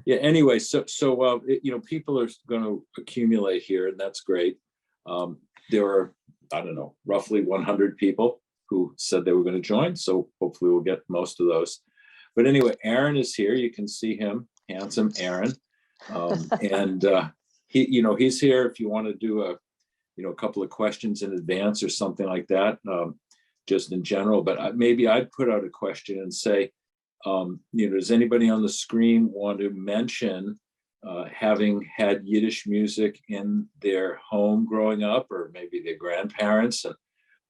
Yeah. Anyway, people are going to accumulate here, and that's great. There are, I don't know, roughly 100 people who said they were going to join. So hopefully we'll get most of those. But anyway, Aaron is here. You can see him, handsome Aaron, and he's here if you want to do a couple of questions in advance or something like that, just in general. But maybe I'd put out a question and say, does anybody on the screen want to mention having had Yiddish music in their home growing up, or maybe their grandparents, and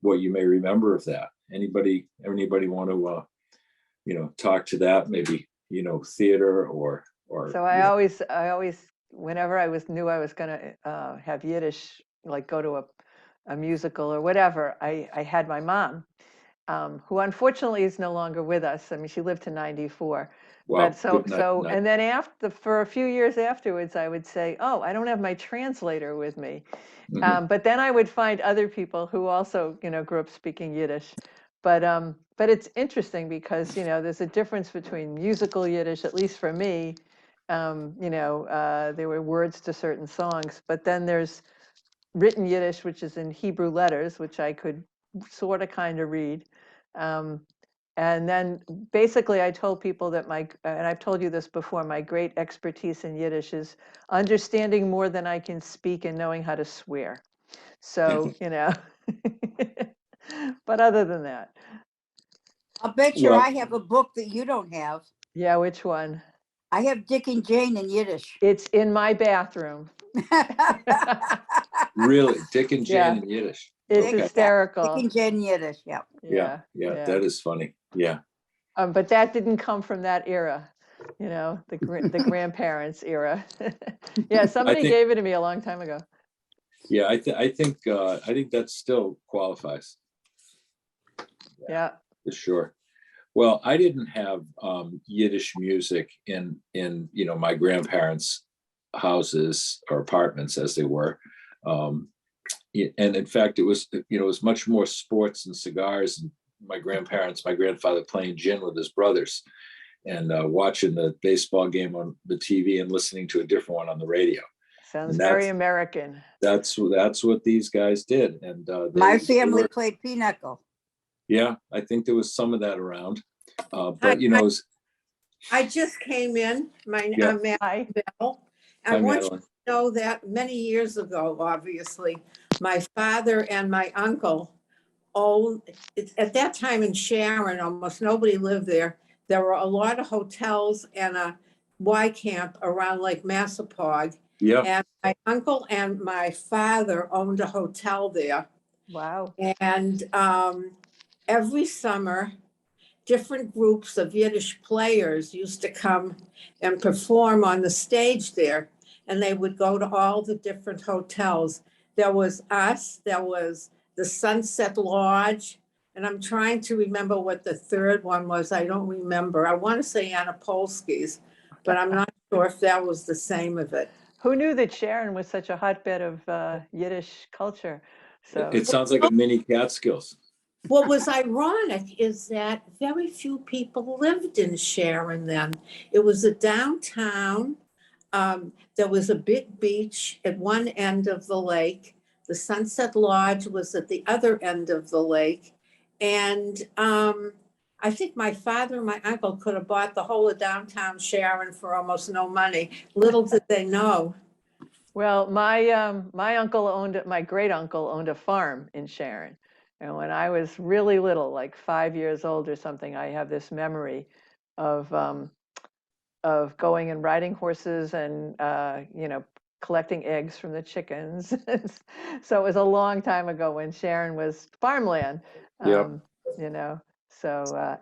what you may remember of that? Anybody want to, talk to that? Maybe, theater or. So I always, whenever knew I was going to have Yiddish, like go to a musical or whatever, I had my mom, who unfortunately is no longer with us. I mean, she lived to 94. Wow. But and then for a few years afterwards, I would say, oh, I don't have my translator with me. Mhm. But then I would find other people who also, grew up speaking Yiddish. But it's interesting because, there's a difference between musical Yiddish, at least for me. There were words to certain songs, but then there's written Yiddish, which is in Hebrew letters, which I could sort of kind of read. And then basically I told people that and I've told you this before, my great expertise in Yiddish is understanding more than I can speak and knowing how to swear. So, but other than that. I'll bet you I have a book that you don't have. Yeah, which one? I have Dick and Jane in Yiddish. It's in my bathroom. Really? Dick and Jane in Yiddish? It's hysterical. Dick and Jane in Yiddish, yeah. That is funny. Yeah. But that didn't come from that era, the grandparents era. Yeah, somebody gave it to me a long time ago. Yeah, I think that still qualifies. Yeah, for sure. Well, I didn't have Yiddish music in my grandparents' houses or apartments, as they were, and in fact, it was much more sports and cigars, and my grandfather playing gin with his brothers, and watching the baseball game on the TV and listening to a different one on the radio. Sounds very American. That's what these guys did, and my family played pinochle. Yeah, I think there was some of that around, but I just came in. I'm Madeline Bell. I want you to know that many years ago, obviously, my father and my uncle owned, at that time in Sharon, almost nobody lived there. There were a lot of hotels and a Y camp around Lake Massapog. Yeah. And my uncle and my father owned a hotel there. Wow. And every summer, different groups of Yiddish players used to come and perform on the stage there. And they would go to all the different hotels. There was us, there was the Sunset Lodge, and I'm trying to remember what the third one was. I don't remember. I want to say Anapolsky's, but I'm not sure if that was the same of it. Who knew that Sharon was such a hotbed of Yiddish culture? So it sounds like a mini Catskills. What was ironic is that very few people lived in Sharon then. It was a downtown. There was a big beach at one end of the lake. The Sunset Lodge was at the other end of the lake. And I think my father and my uncle could have bought the whole of downtown Sharon for almost no money. Little did they know. Well, my great uncle owned a farm in Sharon. And when I was really little, like 5 years old or something, I have this memory of going and riding horses and, collecting eggs from the chickens. So it was a long time ago when Sharon was farmland. So,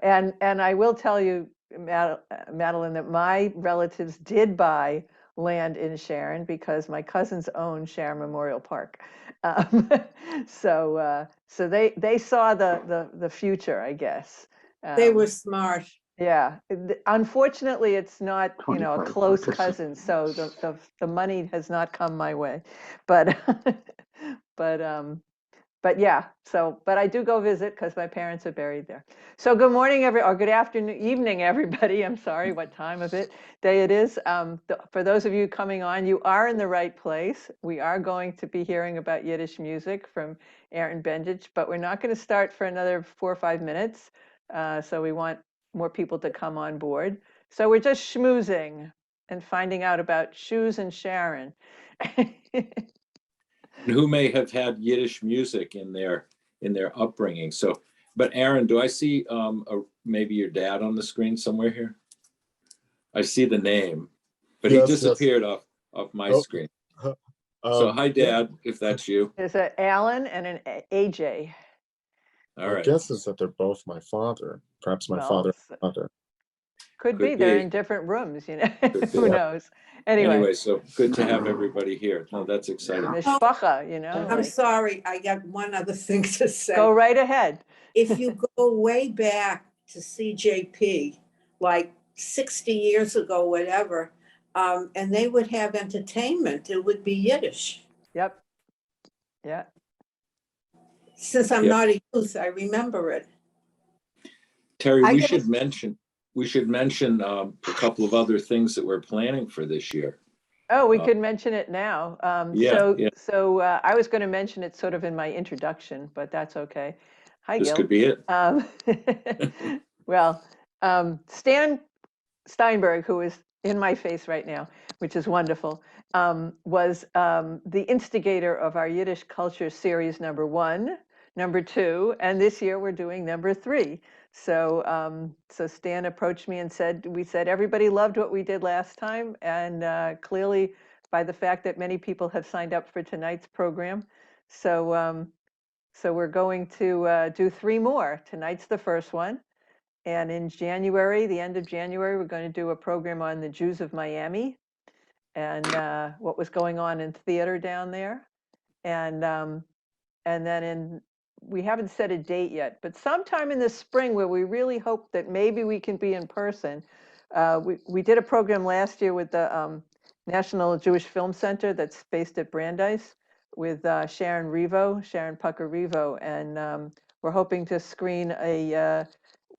and I will tell you, Madeline, that my relatives did buy land in Sharon because my cousins owned Sharon Memorial Park. So they saw the future, I guess. They were smart. Yeah. Unfortunately, it's not, a close cousin, so the money has not come my way. But but yeah, but I do go visit because my parents are buried there. So good morning, or good afternoon, evening, everybody. I'm sorry what time of day it is. For those of you coming on, you are in the right place. We are going to be hearing about Yiddish music from Aaron Bendich, but we're not going to start for another 4 or 5 minutes. So we want more people to come on board. So we're just schmoozing and finding out about Shoes and Sharon. Who may have had Yiddish music in their upbringing. So, but Aaron, do I see maybe your dad on the screen somewhere here? I see the name, but he disappeared off my screen. So hi, Dad, if that's you. There's an Alan and an AJ. All right. My guess is that they're both my father. Perhaps my father and mother. Could be. They're in different rooms, you know. Who knows? Anyway, so good to have everybody here. No, that's exciting. Mishpacha, you know. I'm sorry, I got one other thing to say. Go right ahead. If you go way back to CJP, like 60 years ago, whatever, and they would have entertainment, it would be Yiddish. Yep. Yeah. Since I'm not a youth, I remember it. Terry, we should mention a couple of other things that we're planning for this year. Oh, we could mention it now. So I was going to mention it sort of in my introduction, but that's okay. Hi, This Gil. could be it. Well, Stan Steinberg, who is in my face right now, which is wonderful, was the instigator of our Yiddish Culture Series #1, #2, and this year we're doing #3. So Stan approached me and we said everybody loved what we did last time, and clearly by the fact that many people have signed up for tonight's program. So we're going to do 3 more. Tonight's the first one. And in January, the end of January, we're going to do a program on the Jews of Miami and what was going on in theater down there. And then we haven't set a date yet, but sometime in the spring where we really hope that maybe we can be in person. We did a program last year with the National Jewish Film Center that's based at Brandeis with Sharon Pucker Revo. And we're hoping to screen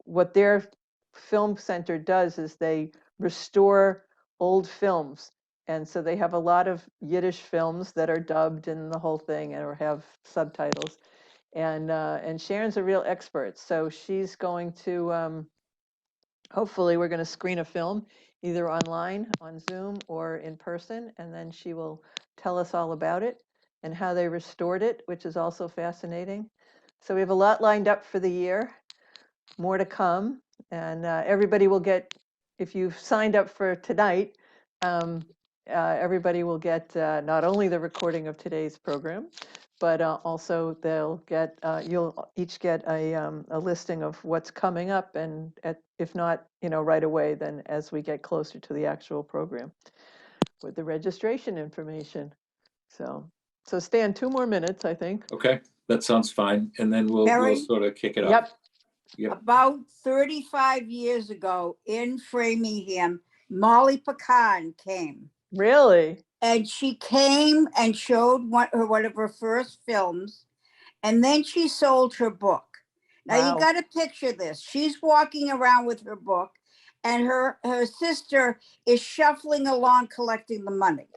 what their film center does is they restore old films. And so they have a lot of Yiddish films that are dubbed and the whole thing or have subtitles. And Sharon's a real expert. So she's going to, hopefully we're going to screen a film either online, on Zoom, or in person. And then she will tell us all about it and how they restored it, which is also fascinating. So we have a lot lined up for the year, more to come. And everybody will get, if you've signed up for tonight, everybody will get not only the recording of today's program, but also you'll each get a listing of what's coming up, and if not, right away, then as we get closer to the actual program with the registration information. So Stan, 2 more minutes, I think. Okay, that sounds fine. And then we'll sort of kick it off. Yep. About 35 years ago in Framingham, Molly Pecan came. Really? And she came and showed one of her first films, and then she sold her book. Now you got to picture this. She's walking around with her book, and her sister is shuffling along collecting the money.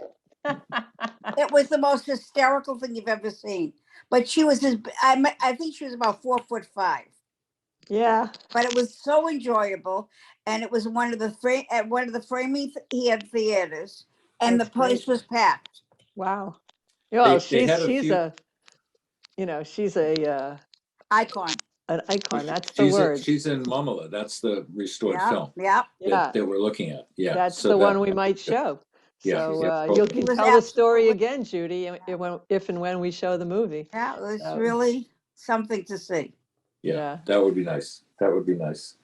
It was the most hysterical thing you've ever seen. But she was I think she was about 4'5". Yeah. But it was so enjoyable, and it was one of the Framingham theaters. And That's the place was packed. Wow. Well, she's a icon. An icon. That's the word. She's in Mumala. That's the restored film. Yeah. That we're looking at. Yeah. That's the one we might show. Yeah. So you can tell the story again, Judy, if and when we show the movie. Yeah, it was really something to see. Yeah, that would be nice. That would be nice.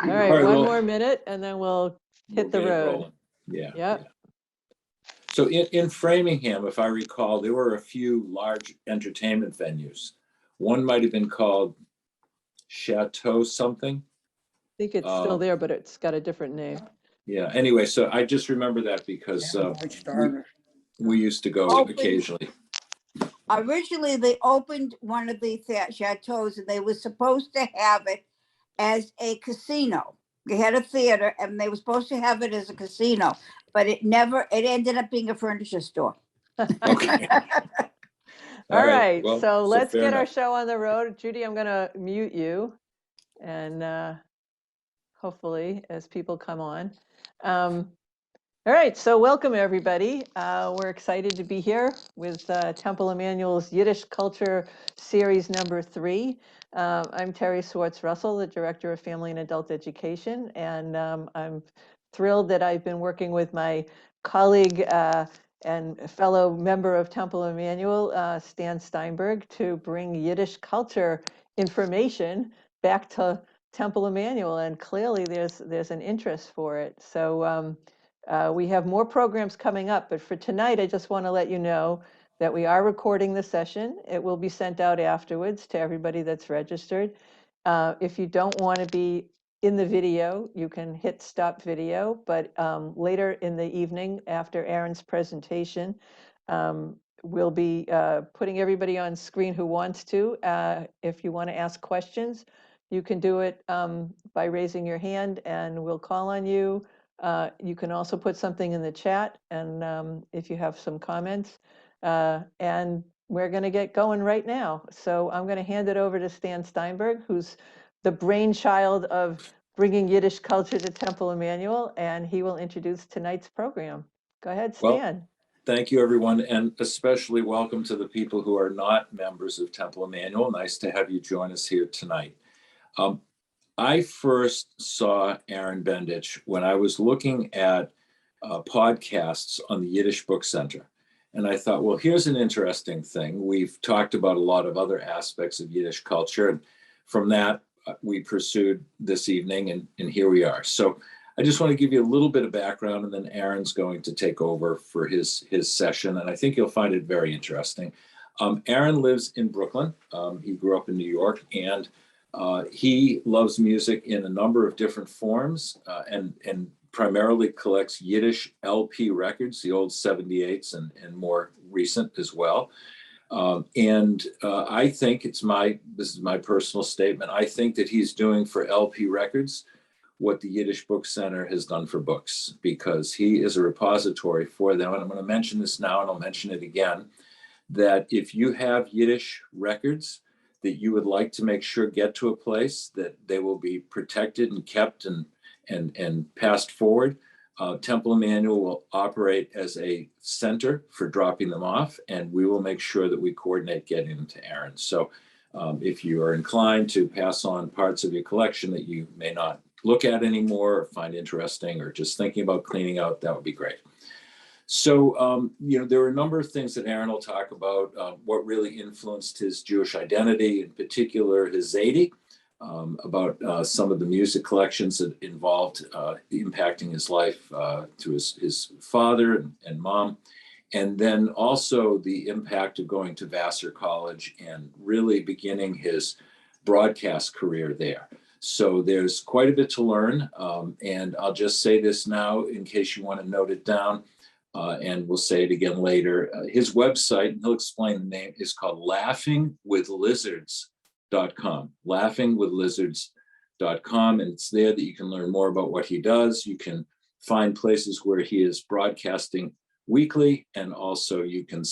All right, one more minute, and then we'll hit the road. Yeah. Yep. So in Framingham, if I recall, there were a few large entertainment venues. One might have been called Chateau something. I think it's still there, but it's got a different name. Yeah. Anyway, so I just remember that because we used to go occasionally. Originally, they opened one of the chateaus and they were supposed to have it as a casino. They had a theater and they were supposed to have it as a casino, but it ended up being a furniture store. Okay. All right, Well, so let's fair get our enough. show on the road. Judy, I'm going to mute you, and hopefully as people come on. All right, so welcome everybody. We're excited to be here with Temple Emmanuel's Yiddish Culture Series number 3. I'm Terry Swartz-Russell, the Director of Family and Adult Education, and I'm thrilled that I've been working with my colleague and fellow member of Temple Emmanuel, Stan Steinberg, to bring Yiddish culture information back to Temple Emmanuel, and clearly there's an interest for it. So we have more programs coming up, but for tonight, I just want to let you know that we are recording the session. It will be sent out afterwards to everybody that's registered. If you don't want to be in the video, you can hit stop video, but later in the evening after Aaron's presentation, we'll be putting everybody on screen who wants to. If you want to ask questions, you can do it by raising your hand and we'll call on you. You can also put something in the chat, and if you have some comments, and we're going to get going right now. So I'm going to hand it over to Stan Steinberg, who's the brainchild of bringing Yiddish culture to Temple Emmanuel, and he will introduce tonight's program. Go ahead, Stan. Well, thank you, everyone, and especially welcome to the people who are not members of Temple Emmanuel. Nice to have you join us here tonight. I first saw Aaron Bendich when I was looking at podcasts on the Yiddish Book Center. And I thought, well, here's an interesting thing. We've talked about a lot of other aspects of Yiddish culture. And from that, we pursued this evening, and here we are. So I just want to give you a little bit of background, and then Aaron's going to take over for his session. And I think you'll find it very interesting. Aaron lives in Brooklyn. He grew up in New York, and he loves music in a number of different forms, and primarily collects Yiddish LP records, the old 78s and more recent as well. I think this is my personal statement, I think that he's doing for LP records what the Yiddish Book Center has done for books, because he is a repository for them. And I'm going to mention this now, and I'll mention it again, that if you have Yiddish records that you would like to make sure get to a place that they will be protected and kept and passed forward, Temple Emmanuel will operate as a center for dropping them off, and we will make sure that we coordinate getting them to Aaron. So if you are inclined to pass on parts of your collection that you may not look at anymore or find interesting, or just thinking about cleaning out, that would be great. So, there are a number of things that Aaron will talk about, what really influenced his Jewish identity, in particular his Zaidi, about some of the music collections that involved impacting his life through his father and mom, and then also the impact of going to Vassar College and really beginning his broadcast career there. So there's quite a bit to learn, and I'll just say this now in case you want to note it down. And we'll say it again later. His website, he'll explain the name, is called laughingwithlizards.com. Laughingwithlizards.com. And it's there that you can learn more about what he does. You can find places where he is broadcasting weekly, and also you can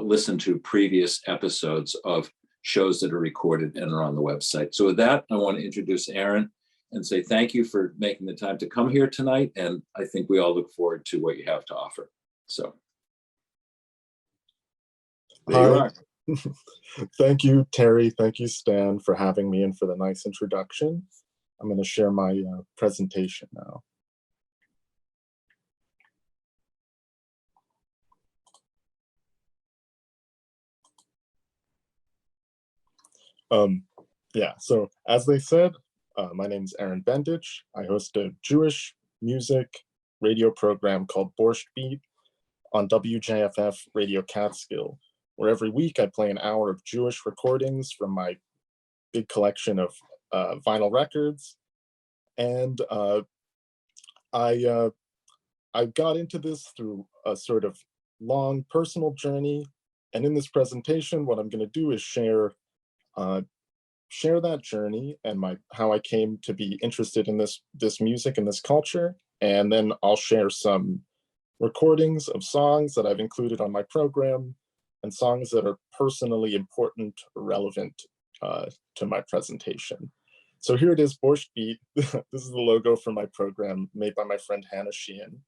listen to previous episodes of shows that are recorded and are on the website. So with that, I want to introduce Aaron and say thank you for making the time to come here tonight. And I think we all look forward to what you have to offer. So there you are. Thank you, Terry. Thank you, Stan, for having me and for the nice introduction. I'm going to share my presentation now. So as they said, my name is Aaron Bendich. I host a Jewish music radio program called Borscht Beat on WJFF Radio Catskill, where every week I play an hour of Jewish recordings from my big collection of vinyl records. And I got into this through a sort of long personal journey And in this presentation, what I'm going to do is share that journey and how I came to be interested in this music and this culture. And then I'll share some recordings of songs that I've included on my program and songs that are personally important or relevant to my presentation. So here it is, Borscht Beat. This is the logo for my program made by my friend Hannah Sheehan.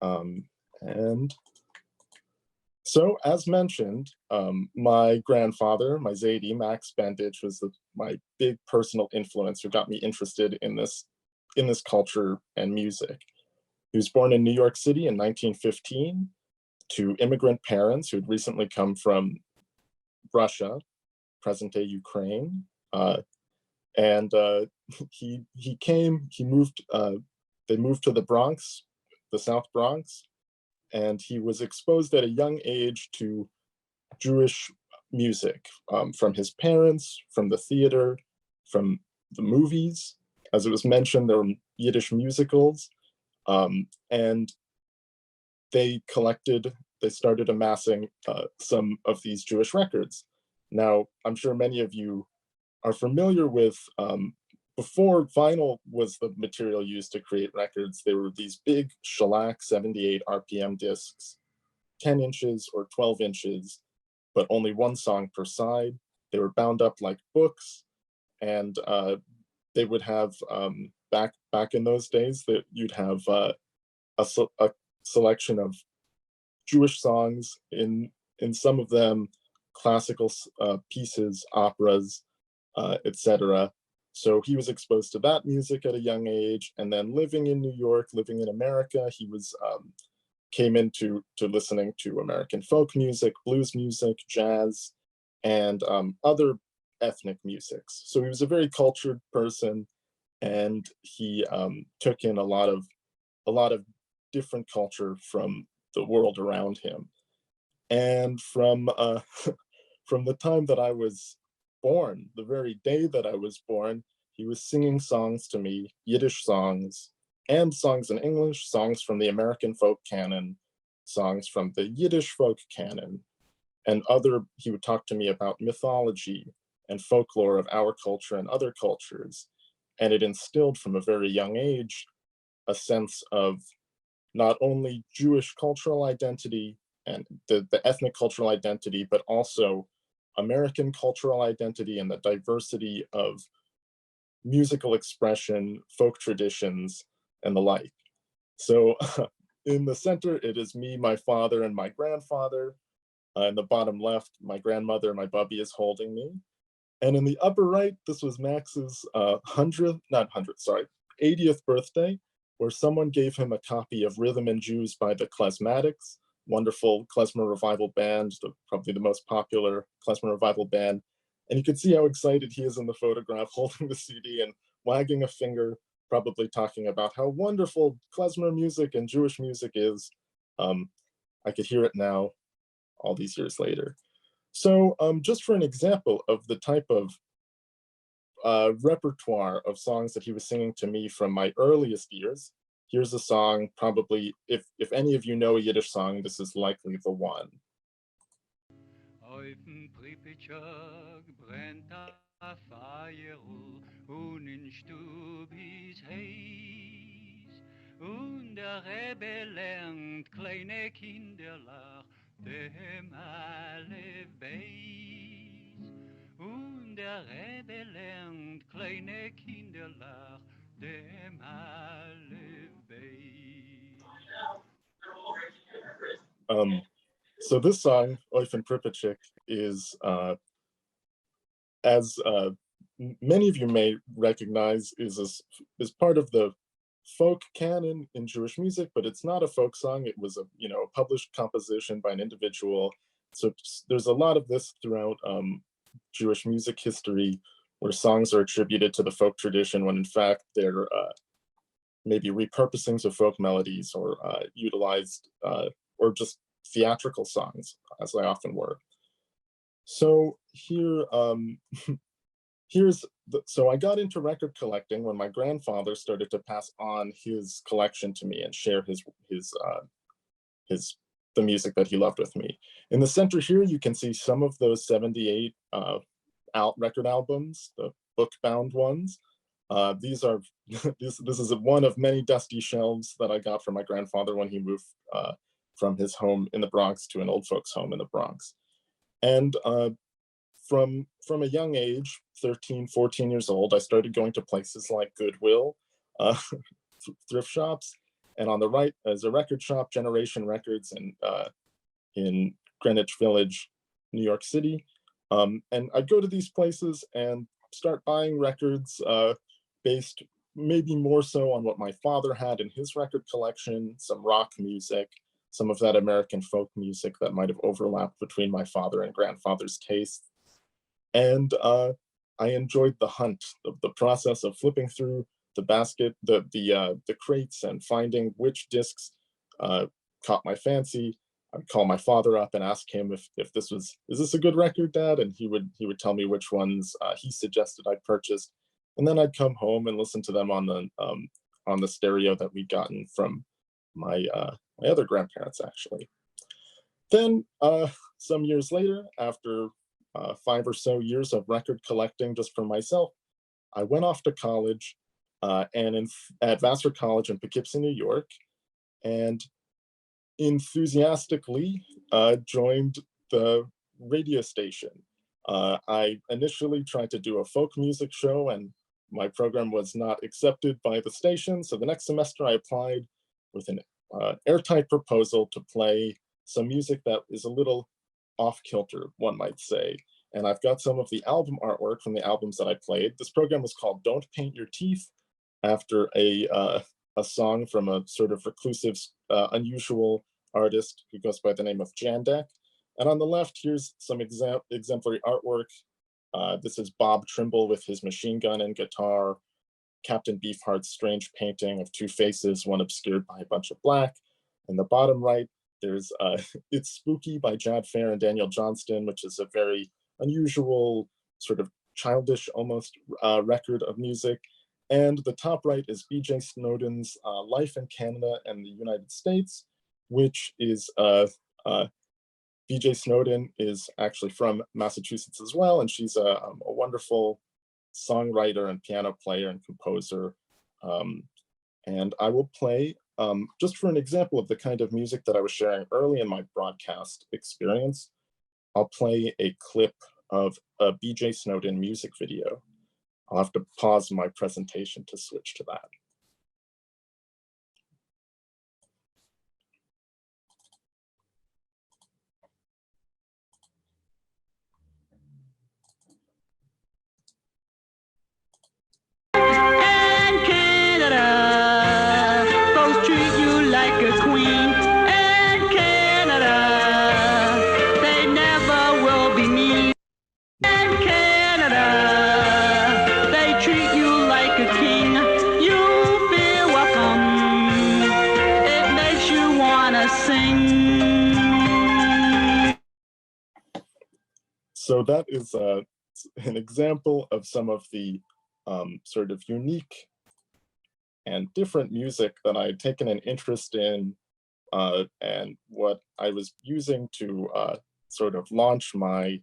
And so as mentioned, my grandfather, my Zadie, Max Bendich, was my big personal influence who got me interested in this culture and music. He was born in New York City in 1915 to immigrant parents who had recently come from Russia, present-day Ukraine. They moved to the Bronx, the South Bronx, and he was exposed at a young age to Jewish music from his parents, from the theater, from the movies. As it was mentioned, there were Yiddish musicals, and they started amassing some of these Jewish records. Now, I'm sure many of you are familiar with, before vinyl was the material used to create records, there were these big shellac 78 RPM discs, 10 inches or 12 inches, but only one song per side. They were bound up like books, and they would have, back in those days, that you'd have a selection of Jewish songs, in some of them classical pieces, operas, etc. So he was exposed to that music at a young age, and then living in New York, living in America, he was came into listening to American folk music, blues music, jazz, and other ethnic musics. So he was a very cultured person, and he took in a lot of different culture from the world around him. And from from the time that I was born, the very day that I was born, he was singing songs to me, Yiddish songs, and songs in English, songs from the American folk canon, songs from the Yiddish folk canon, and he would talk to me about mythology and folklore of our culture and other cultures. And it instilled from a very young age a sense of not only Jewish cultural identity and the ethnic cultural identity, but also American cultural identity and the diversity of musical expression, folk traditions, and the like. So in the center, it is me, my father, and my grandfather. In the bottom left, my grandmother, my bubby, is holding me. And in the upper right, this was Max's 80th birthday, where someone gave him a copy of Rhythm and Jews by the Klezmatics, wonderful klezmer revival band, probably the most popular klezmer revival band. And you can see how excited he is in the photograph, holding the CD and wagging a finger, probably talking about how wonderful klezmer music and Jewish music is. I could hear it now, all these years later. So just for an example of the type of repertoire of songs that he was singing to me from my earliest years, here's a song, probably, if any of you know a Yiddish song, this is likely the one. Auf'n Pripetschak brennt a Feuer und in Stub is heiß und der Rebbe lernt kleine Kinderlach dem alle Beis und der Rebbe lernt kleine Kinderlach dem alle Beis. So this song, Eufen Pripetchik, is, as many of you may recognize, is part of the folk canon in Jewish music, but it's not a folk song. It was a published composition by an individual. So there's a lot of this throughout Jewish music history, where songs are attributed to the folk tradition when in fact they're maybe repurposings of folk melodies or utilized or just theatrical songs, as they often were. So here, so I got into record collecting when my grandfather started to pass on his collection to me and share his the music that he loved with me. In the center here, you can see some of those 78 record albums, the book-bound ones. These are this is one of many dusty shelves that I got from my grandfather when he moved from his home in the Bronx to an old folks home in the Bronx. And from a young age, 13, 14 years old, I started going to places like Goodwill, thrift shops, and on the right is a record shop, Generation Records, in Greenwich Village, New York City. And I'd go to these places and start buying records based maybe more so on what my father had in his record collection, some rock music, some of that American folk music that might have overlapped between my father and grandfather's tastes. And I enjoyed the hunt, the process of flipping through the basket, the crates, and finding which discs caught my fancy. I'd call my father up and ask him if is this a good record, Dad? And he would tell me which ones he suggested I purchased. And then I'd come home and listen to them on the stereo that we'd gotten from my other grandparents, actually. Then some years later, after 5 or so years of record collecting just for myself, I went off to college at Vassar College in Poughkeepsie, New York, and enthusiastically joined the radio station. I initially tried to do a folk music show, and my program was not accepted by the station. So the next semester I applied with an airtight proposal to play some music that is a little off kilter, one might say. And I've got some of the album artwork from the albums that I played. This program was called Don't Paint Your Teeth, after a song from a sort of reclusive, unusual artist who goes by the name of Jandek. And on the left, here's some exemplary artwork. This is Bob Trimble with his machine gun and guitar, Captain Beefheart's strange painting of two faces, one obscured by a bunch of black. In the bottom right, there's It's Spooky by Jad Fair and Daniel Johnston, which is a very unusual, sort of childish almost record of music. And the top right is B.J. Snowden's Life in Canada and the United States, which is B.J. Snowden is actually from Massachusetts as well, and she's a wonderful songwriter and piano player and composer. And I will play, just for an example of the kind of music that I was sharing early in my broadcast experience, I'll play a clip of a B.J. Snowden music video. I'll have to pause my presentation to switch to that. And Canada, folks treat you like a queen. And Canada, they never will be mean. And Canada, they treat you like a king. You feel welcome. It makes you wanna sing. So that is an example of some of the sort of unique and different music that I had taken an interest in, and what I was using to sort of launch my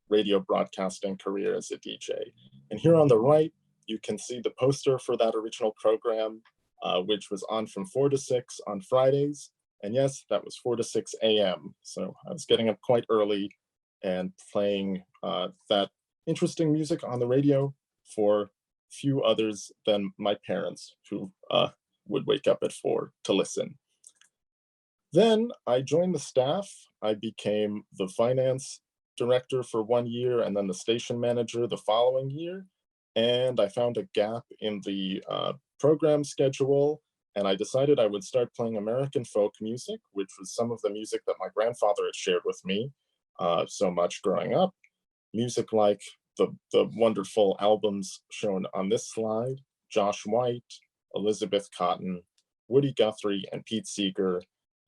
radio broadcasting career as a DJ. And here on the right, you can see the poster for that original program, which was on from 4 to 6 on Fridays. And yes, that was 4 to 6 a.m. So I was getting up quite early and playing that interesting music on the radio for few others than my parents, who would wake up at 4 to listen. Then I joined the staff. I became the finance director for 1 year and then the station manager the following year. And I found a gap in the program schedule, and I decided I would start playing American folk music, which was some of the music that my grandfather had shared with me so much growing up. Music like the wonderful albums shown on this slide, Josh White, Elizabeth Cotton, Woody Guthrie, and Pete Seeger,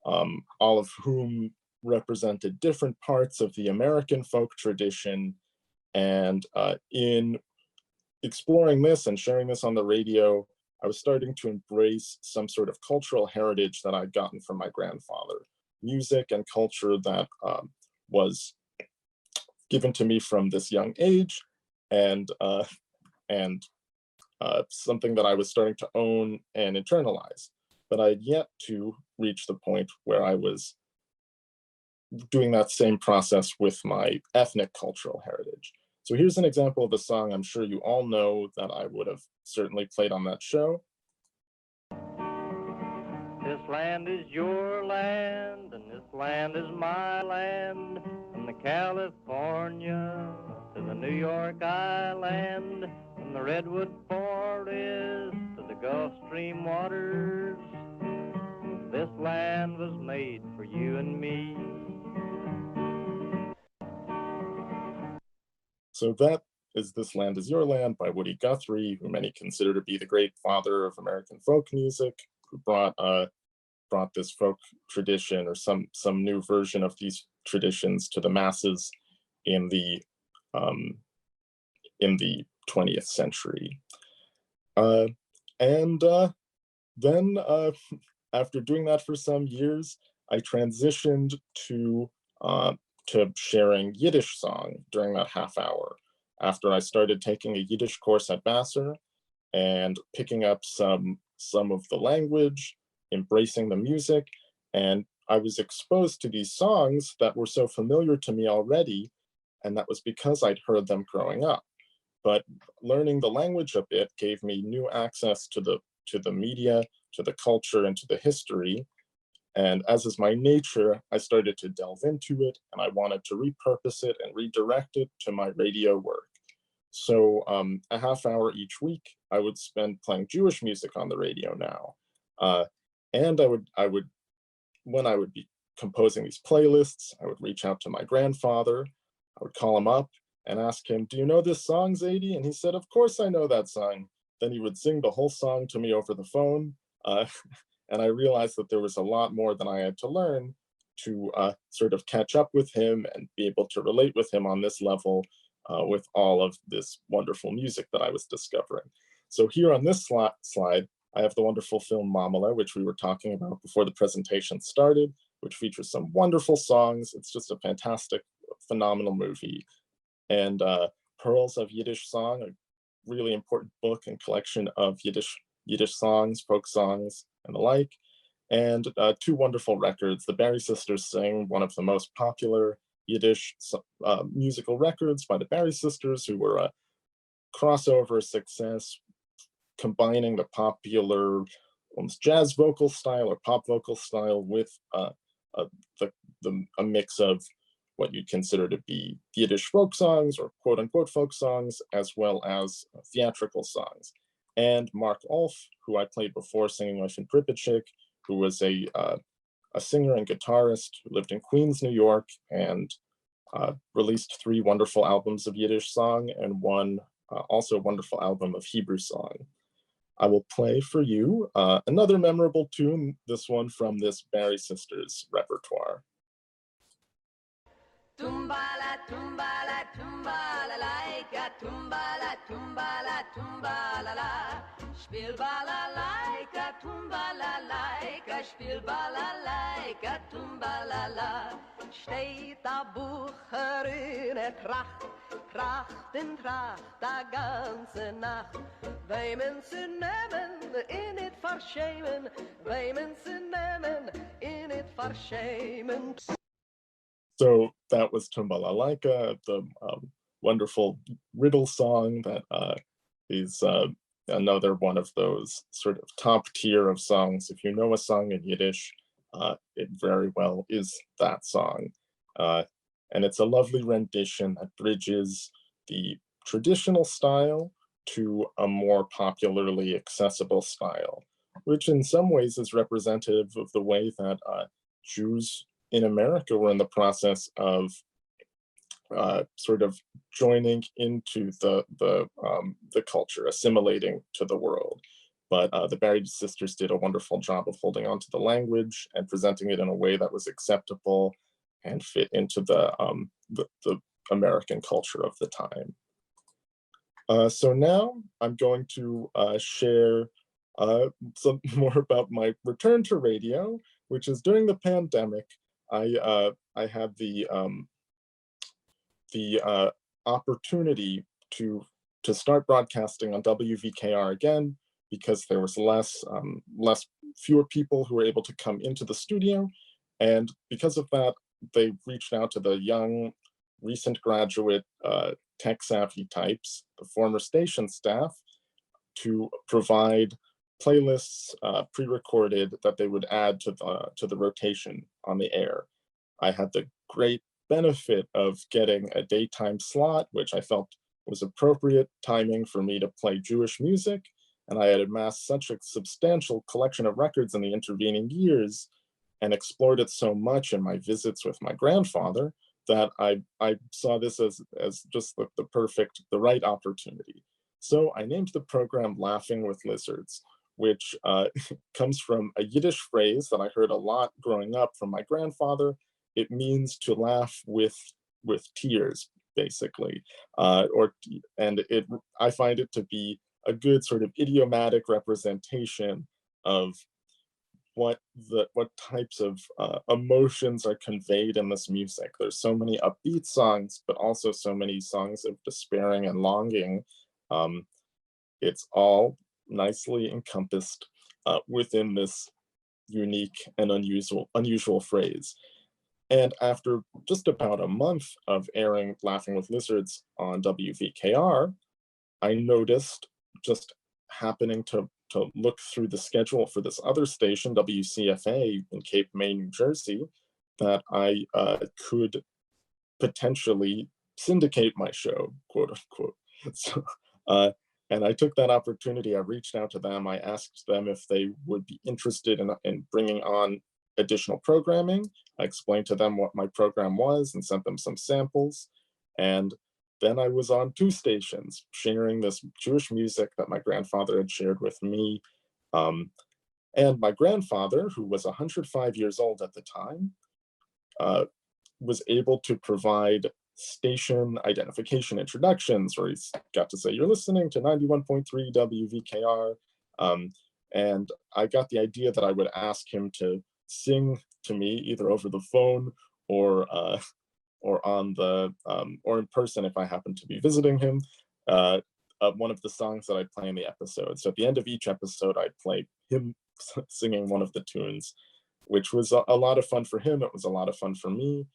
all of whom represented different parts of the American folk tradition. And in exploring this and sharing this on the radio, I was starting to embrace some sort of cultural heritage that I'd gotten from my grandfather. music and culture that was given to me from this young age, and something that I was starting to own and internalize. But I had yet to reach the point where I was doing that same process with my ethnic cultural heritage. So here's an example of a song I'm sure you all know that I would have certainly played on that show. This land is your land, and this land is my land, from the California to the New York Island, from the Redwood Forest to the Gulf Stream waters. This land was made for you and me. So that is This Land Is Your Land by Woody Guthrie, who many consider to be the great father of American folk music, who brought this folk tradition or some new version of these traditions to the masses in the 20th century. Then after doing that for some years, I transitioned to sharing Yiddish song during that half hour, after I started taking a Yiddish course at Vassar and picking up some of the language, embracing the music, and I was exposed to these songs that were so familiar to me already, and that was because I'd heard them growing up. But learning the language a bit gave me new access to the media, to the culture, and to the history. And as is my nature, I started to delve into it, and I wanted to repurpose it and redirect it to my radio work. So a half hour each week, I would spend playing Jewish music on the radio now. And I would, when I would be composing these playlists, I would reach out to my grandfather. I would call him up and ask him, "Do you know this song, Zadie?" And he said, "Of course I know that song." Then he would sing the whole song to me over the phone. And I realized that there was a lot more than I had to learn to sort of catch up with him and be able to relate with him on this level with all of this wonderful music that I was discovering. So here on this slide, I have the wonderful film Mamala, which we were talking about before the presentation started, which features some wonderful songs. It's just a fantastic, phenomenal movie. And Pearls of Yiddish Song, a really important book and collection of Yiddish songs, folk songs, and the like. And two wonderful records. The Barry Sisters Sing, one of the most popular Yiddish musical records by the Barry Sisters, who were a crossover success, combining the popular almost jazz vocal style or pop vocal style with a mix of what you'd consider to be Yiddish folk songs or quote unquote folk songs, as well as theatrical songs. And Mark Olf, who I played before singing with in Pripyatchik, who was a singer and guitarist who lived in Queens, New York, and released 3 wonderful albums of Yiddish song and one also wonderful album of Hebrew song. I will play for you another memorable tune, this one from this Barry Sisters repertoire. Tumbala, tumbala, tumbala, laika, tumbala, tumbala, tumbala, la. Spiel balalaika, tumbala, laika, spiel balalaika, tumbala, la. Steht a Bucher in Tracht, Tracht in Tracht, a ganze Nacht. Weimen zu nehmen, in it verschämen, weimen zu nehmen, in it verschämen. So that was Tumbalalaika, the wonderful riddle song that is another one of those sort of top tier of songs. If you know a song in Yiddish, it very well is that song. And it's a lovely rendition that bridges the traditional style to a more popularly accessible style, which in some ways is representative of the way that Jews in America were in the process of sort of joining into the culture, assimilating to the world. But the Barry Sisters did a wonderful job of holding on to the language and presenting it in a way that was acceptable and fit into the American culture of the time. So now I'm going to share some more about my return to radio, which is during the pandemic. I had the opportunity to start broadcasting on WVKR again because there was fewer people who were able to come into the studio, and because of that, they reached out to the young, recent graduate tech savvy types, the former station staff, to provide playlists pre-recorded that they would add to the rotation on the air. I had the great benefit of getting a daytime slot, which I felt was appropriate timing for me to play Jewish music, and I had amassed such a substantial collection of records in the intervening years and explored it so much in my visits with my grandfather that I saw this as just the right opportunity. So I named the program Laughing with Lizards, which comes from a Yiddish phrase that I heard a lot growing up from my grandfather. It means to laugh with tears, basically. I find it to be a good sort of idiomatic representation of what types of emotions are conveyed in this music. There's so many upbeat songs, but also so many songs of despairing and longing. It's all nicely encompassed within this unique and unusual phrase. And after just about a month of airing Laughing with Lizards on WVKR, I noticed, just happening to look through the schedule for this other station, WCFA in Cape May, New Jersey, that I could potentially syndicate my show, quote unquote. So, and I took that opportunity. I reached out to them. I asked them if they would be interested in bringing on additional programming. I explained to them what my program was and sent them some samples. And then I was on 2 stations sharing this Jewish music that my grandfather had shared with me. And my grandfather, who was 105 years old at the time, was able to provide station identification introductions where he's got to say, "You're listening to 91.3 WVKR." And I got the idea that I would ask him to sing to me either over the phone or on the or in person if I happen to be visiting him, one of the songs that I play in the episode. So at the end of each episode, I'd play him singing one of the tunes, which was a lot of fun for him. It was a lot of fun for me.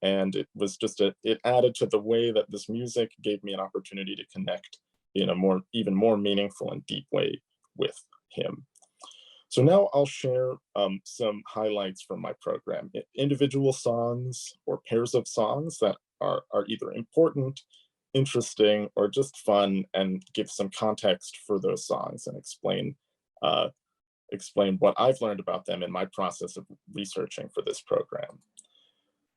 And it was just it added to the way that this music gave me an opportunity to connect in a even more meaningful and deep way with him. So now I'll share some highlights from my program, individual songs or pairs of songs that are either important, interesting, or just fun, and give some context for those songs and explain what I've learned about them in my process of researching for this program.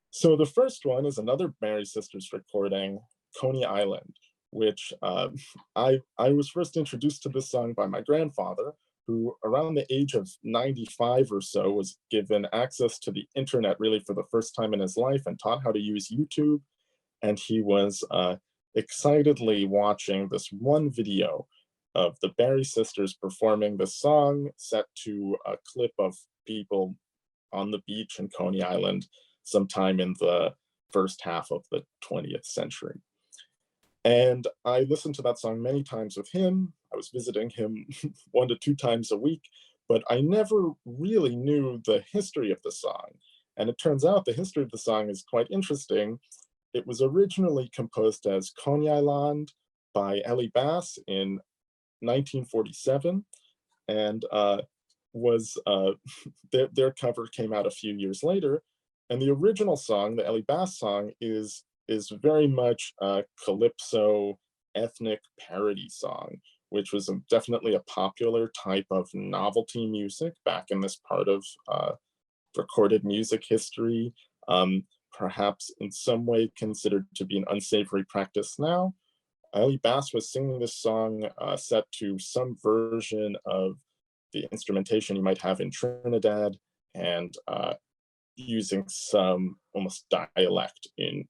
So the first one is another Mary Sisters recording, Coney Island, which I was first introduced to this song by my grandfather, who around the age of 95 or so was given access to the internet really for the first time in his life and taught how to use YouTube. And he was excitedly watching this one video of the Barry Sisters performing the song set to a clip of people on the beach in Coney Island sometime in the first half of the 20th century. And I listened to that song many times with him. I was visiting him 1 to 2 times a week, but I never really knew the history of the song. And it turns out the history of the song is quite interesting. It was originally composed as Coney Island by Ellie Bass in 1947, and their cover came out a few years later. And the original song, the Ellie Bass song, is very much a calypso ethnic parody song, which was definitely a popular type of novelty music back in this part of recorded music history, perhaps in some way considered to be an unsavory practice now. Ellie Bass was singing this song set to some version of the instrumentation you might have in Trinidad, and using some almost dialect in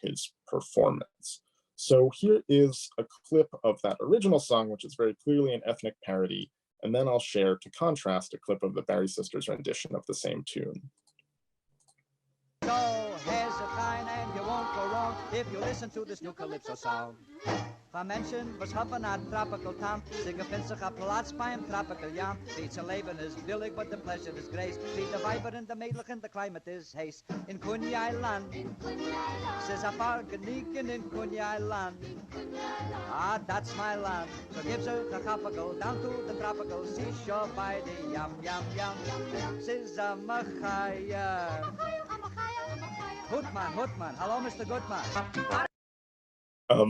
his performance. So here is a clip of that original song, which is very clearly an ethnic parody, and then I'll share, to contrast, a clip of the Barry Sisters rendition of the same tune. So here's a kind and you won't go wrong if you listen to this new calypso song. Van mensen was happen naar tropical town. Zingen vinsig op plaats bij een tropical jam. Beetje leven is billig, but the pleasure is grace. Be the viber in the middle and the climate is haste. In Coney Island, says a far genieken in Coney Island. Ah, that's my land. So gives her the tropical down to the tropical seashore by the yam yam yam. Says a machaya. Hoodman. Hello, Mr. Goodman.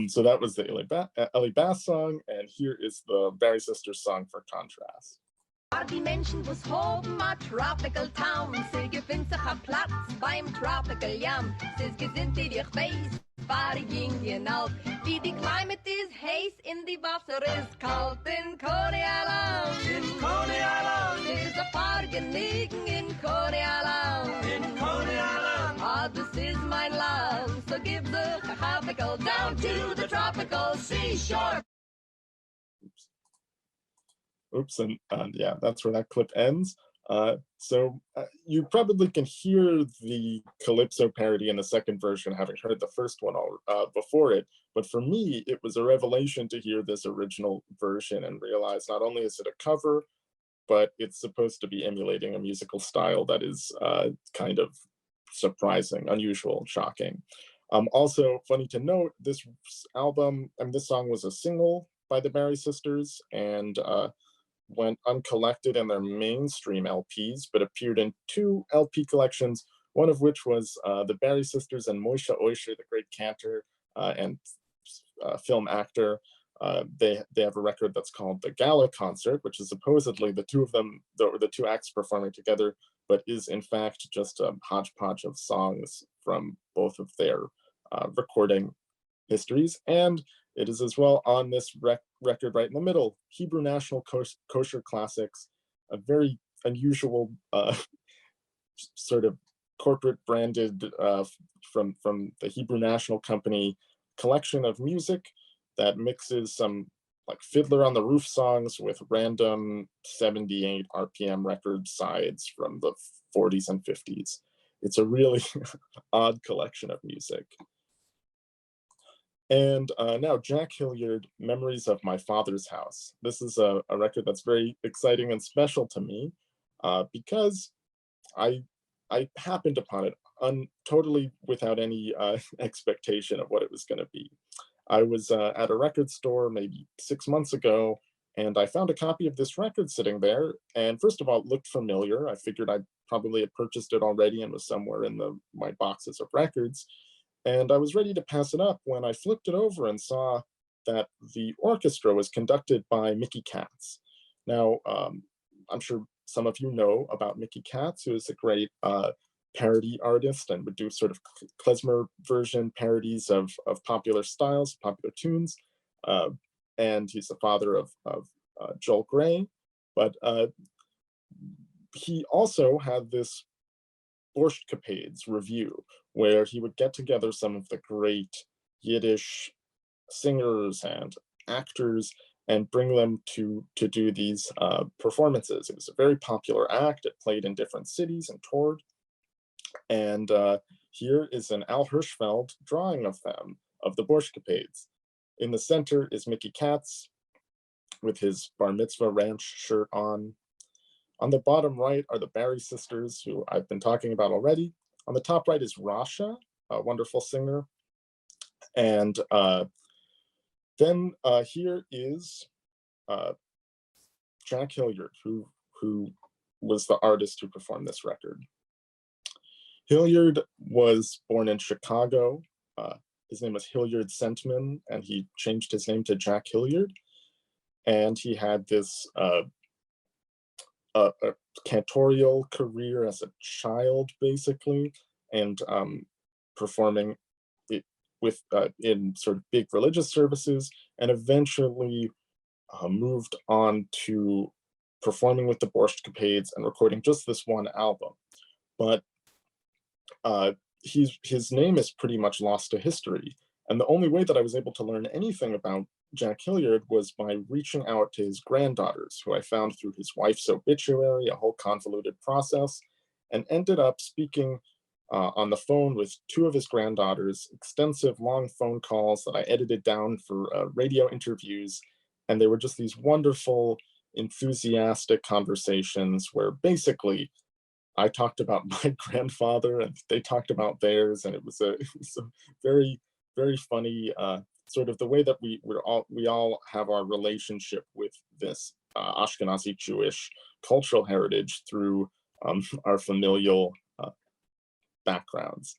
So that was the Ellie Bass song, and here is the Barry Sisters song for contrast. Die Menschen, wo's hoben a tropical town, sie gefindt sich a Platz beim tropical yam, sie gesinnt die dich weiß, war Indien out, wie die climate is heiß, in die Wasser is kalt, in Coney Island, is a Fargen liegen in Coney Island, ah, this is mein Land, so give the tropical down to the tropical seashore. Oops, and yeah, that's where that clip ends. So you probably can hear the Calypso parody in the second version, having heard the first one before it. But for me, it was a revelation to hear this original version and realize not only is it a cover, but it's supposed to be emulating a musical style that is kind of surprising, unusual, shocking. Also, funny to note, this song was a single by the Barry Sisters and went uncollected in their mainstream LPs, but appeared in 2 LP collections, one of which was the Barry Sisters and Moishe Oisher, the great cantor and film actor. They have a record that's called The Gala Concert, which is supposedly the two of them, the 2 acts performing together, but is in fact just a hodgepodge of songs from both of their recording histories. And it is as well on this record right in the middle, Hebrew National Kosher Classics, a very unusual sort of corporate branded from the Hebrew National Company collection of music that mixes some like Fiddler on the Roof songs with random 78 RPM record sides from the 40s and 50s. It's a really odd collection of music. And now Jack Hilliard, Memories of My Father's House. This is a record that's very exciting and special to me because I happened upon it totally without any expectation of what it was going to be. I was at a record store maybe 6 months ago, and I found a copy of this record sitting there. And first of all, it looked familiar. I figured I probably had purchased it already and was somewhere in my boxes of records. And I was ready to pass it up when I flipped it over and saw that the orchestra was conducted by Mickey Katz. Now, I'm sure some of you know about Mickey Katz, who is a great parody artist and would do sort of klezmer version parodies of popular styles, popular tunes. And he's the father of Joel Gray. But he also had this Borscht review, where he would get together some of the great Yiddish singers and actors and bring them to do these performances. It was a very popular act. It played in different cities and toured. And here is an Al Hirschfeld drawing of them, of the Borscht. In the center is Mickey Katz with his Bar Mitzvah Ranch shirt on. On the bottom right are the Barry Sisters, who I've been talking about already. On the top right is Rasha, a wonderful singer. And then here is Jack Hilliard, who was the artist who performed this record. Hilliard was born in Chicago. His name was Hilliard Sentman, and he changed his name to Jack Hilliard. And he had this a cantorial career as a child, basically, and performing it with in sort of big religious services, and eventually moved on to performing with the Borscht and recording just this one album. But his name is pretty much lost to history, and the only way that I was able to learn anything about Jack Hilliard was by reaching out to his granddaughters, who I found through his wife's obituary, a whole convoluted process, and ended up speaking on the phone with two of his granddaughters, extensive long phone calls that I edited down for radio interviews. And they were just these wonderful, enthusiastic conversations where basically I talked about my grandfather and they talked about theirs. And it was a very, very funny sort of the way that we all have our relationship with this Ashkenazi Jewish cultural heritage through our familial backgrounds.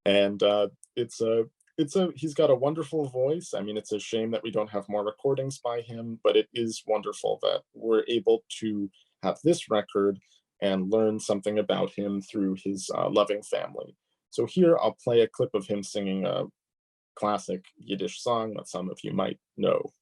And he's got a wonderful voice. I mean, it's a shame that we don't have more recordings by him, but it is wonderful that we're able to have this record and learn something about him through his loving family. So here I'll play a clip of him singing a classic Yiddish song that some of you might know.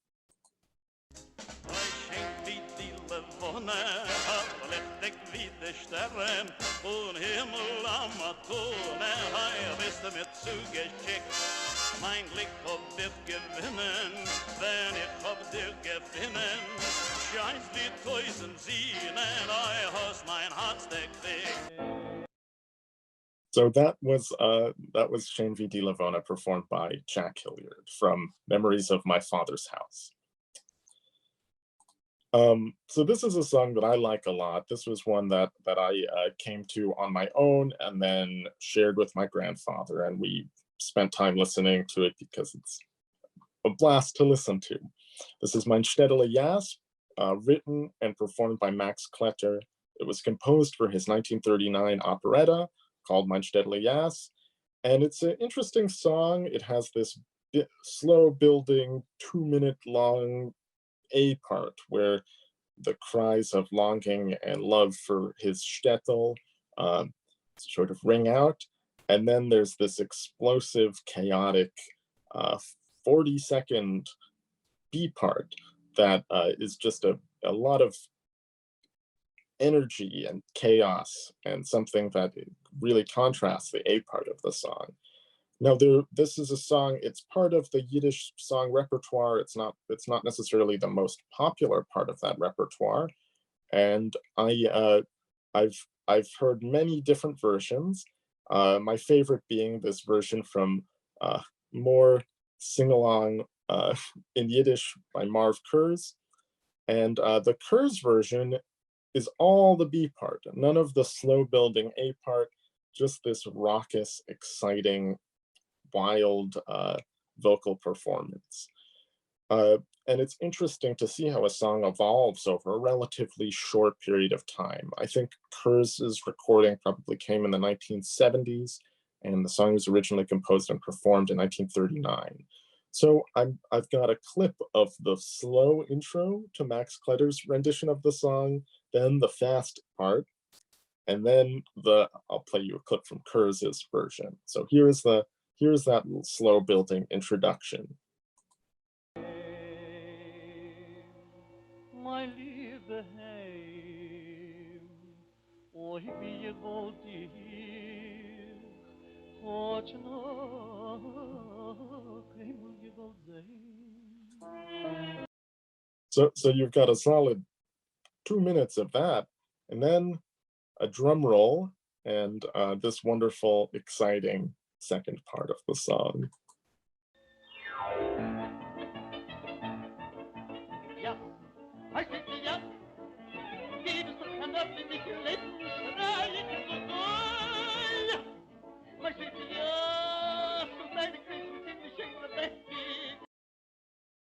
Mein Glück hab dich gewinnen, wenn ich hab dich gewinnen. Scheiß die Täusen sehen, I hast mein Herz gekriegt. So that was Shane V. Di Lavona performed by Jack Hilliard from Memories of My Father's House. So this is a song that I like a lot. This was one that I came to on my own and then shared with my grandfather, and we spent time listening to it because it's a blast to listen to. This is Mein Städtele Jas, written and performed by Max Kletter. It was composed for his 1939 operetta called Mein Städtele Jas, and it's an interesting song. It has this slow building 2-minute long A part where the cries of longing and love for his shtetl sort of ring out. And then there's this explosive, chaotic 40-second B part that is just a lot of energy and chaos, and something that really contrasts the A part of the song. Now, this is a song, it's part of the Yiddish song repertoire. It's not necessarily the most popular part of that repertoire. And I've heard many different versions. My favorite being this version from more sing-along in Yiddish by Marv Kurz. And the Kurz version is all the B part, none of the slow building A part, just this raucous, exciting, wild vocal performance. And it's interesting to see how a song evolves over a relatively short period of time. I think Kurz's recording probably came in the 1970s, and the song was originally composed and performed in 1939. So I've got a clip of the slow intro to Max Kletter's rendition of the song, then the fast part, and then I'll play you a clip from Kurz's version. So here's that slow building introduction. My liebe Heim, oh, wie je wollt ihr heute noch einmal gewollt sein. So you've got a solid 2 minutes of that, and then a drum roll and this wonderful, exciting second part of the song.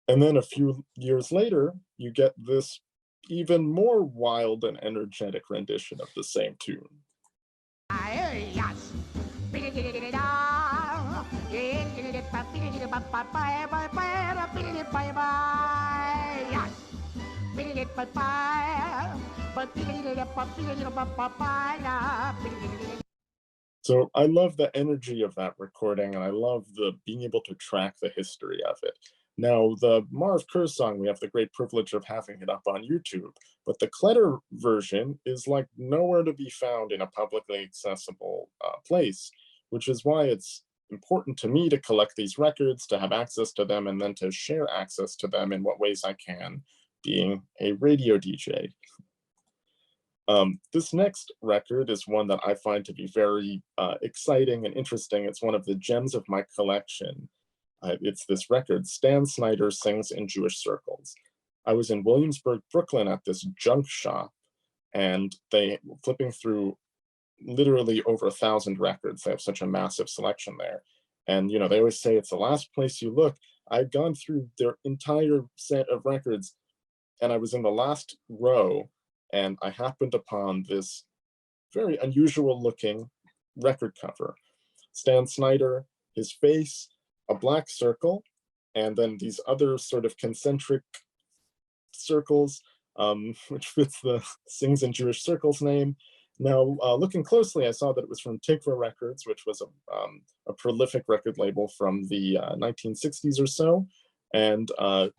And then a few years later, you get this even more wild and energetic rendition of the same tune. So I love the energy of that recording, and I love being able to track the history of it. Now, the Marv Kurz song, we have the great privilege of having it up on YouTube, but the Kletter version is like nowhere to be found in a publicly accessible place, which is why it's important to me to collect these records, to have access to them, and then to share access to them in what ways I can, being a radio DJ. This next record is one that I find to be very exciting and interesting. It's one of the gems of my collection. It's this record, Stan Snyder Sings in Jewish Circles. I was in Williamsburg, Brooklyn at this junk shop, and they were flipping through literally over 1,000 records. They have such a massive selection there. And, you know, they always say it's the last place you look. I'd gone through their entire set of records, and I was in the last row, and I happened upon this very unusual looking record cover. Stan Snyder, his face, a black circle, and then these other sort of concentric circles, which fits the Sings in Jewish Circles name. Now, looking closely, I saw that it was from Tikva Records, which was a prolific record label from the 1960s or so, and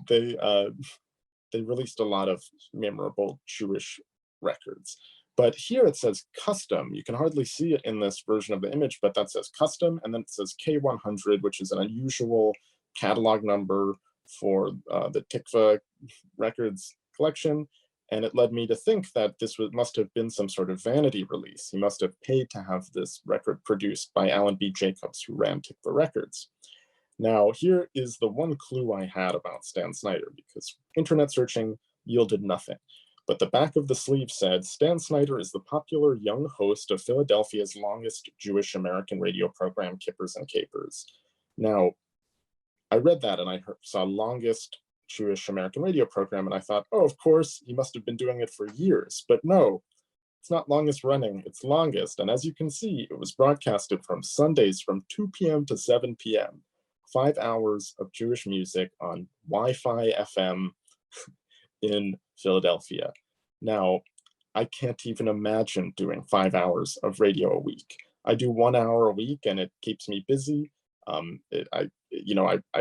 they released a lot of memorable Jewish records. But here it says custom. You can hardly see it in this version of the image, but that says custom, and then it says K100, which is an unusual catalog number for the Tikva Records collection. And it led me to think that this must have been some sort of vanity release. He must have paid to have this record produced by Alan B. Jacobs, who ran Tikva Records. Now, here is the one clue I had about Stan Snyder, because internet searching yielded nothing. But the back of the sleeve said, Stan Snyder is the popular young host of Philadelphia's longest Jewish American radio program, Kippers and Capers. Now, I read that and I saw longest Jewish American radio program, and I thought, oh, of course, he must have been doing it for years. But no, it's not longest running, it's longest. And as you can see, it was broadcasted from Sundays from 2 p.m. to 7 p.m. 5 hours of Jewish music on Wi-Fi FM in Philadelphia. Now, I can't even imagine doing 5 hours of radio a week. I do 1 hour a week and it keeps me busy. I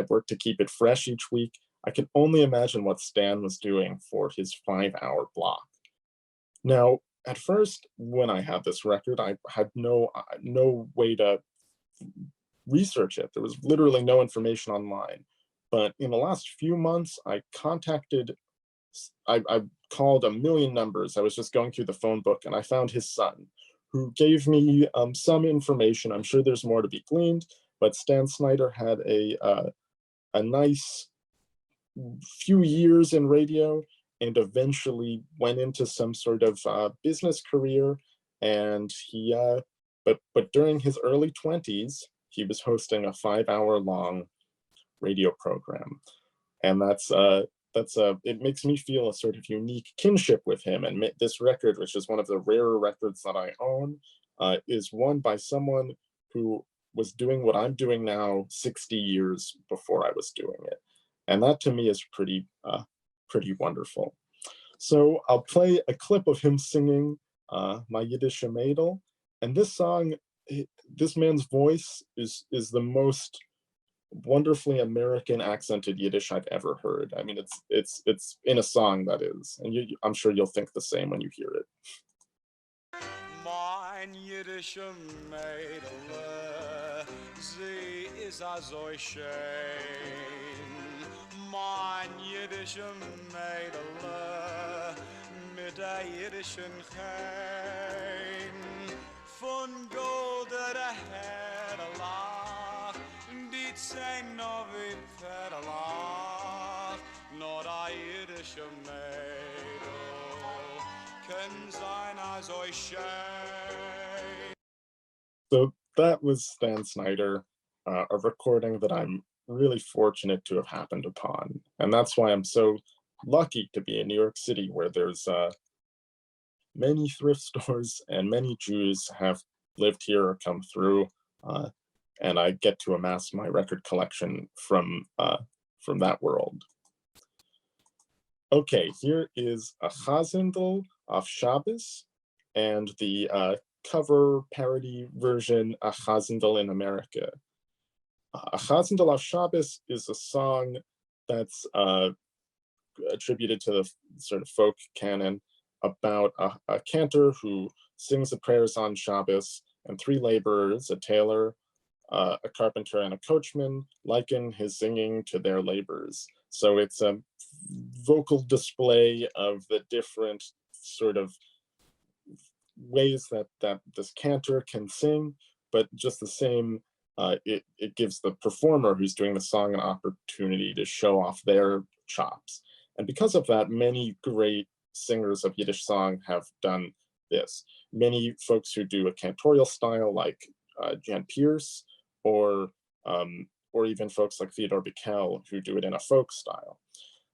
work to keep it fresh each week. I can only imagine what Stan was doing for his 5 hour block. Now, at first, when I had this record, I had no way to research it. There was literally no information online. But in the last few months, I called a million numbers. I was just going through the phone book and I found his son, who gave me some information. I'm sure there's more to be gleaned, but Stan Snyder had a nice few years in radio and eventually went into some sort of business career. And but during his early 20s, he was hosting a 5 hour long radio program. And it makes me feel a sort of unique kinship with him. And this record, which is one of the rarer records that I own, is won by someone who was doing what I'm doing now 60 years before I was doing it. And that to me is pretty wonderful. So I'll play a clip of him singing My Yiddish Mädel. And this song, this man's voice is the most wonderfully American accented Yiddish I've ever heard. I mean, it's in a song, that is. And I'm sure you'll think the same when you hear it. Mein Yiddish Mädel, sie is a so schön. Mein Yiddish Mädel, mit der jiddischen Chein, von goldener Herrlach, die Zehn noch wie Perlach, nur der jiddische Mädel, kann sein a so schön. So that was Stan Snyder, a recording that I'm really fortunate to have happened upon. And that's why I'm so lucky to be in New York City, where there's many thrift stores and many Jews have lived here or come through. And I get to amass my record collection from that world. Okay, here is a Chazindel of Shabbos and the cover parody version, A Chazindel in America. A Chazindel of Shabbos is a song that's attributed to the sort of folk canon about a cantor who sings the prayers on Shabbos, and three laborers, a tailor, a carpenter, and a coachman, liken his singing to their labors. So it's a vocal display of the different sort of ways that this cantor can sing, but just the same, it gives the performer who's doing the song an opportunity to show off their chops. And because of that, many great singers of Yiddish song have done this. Many folks who do a cantorial style like Jan Pierce, or even folks like Theodore Bickel who do it in a folk style.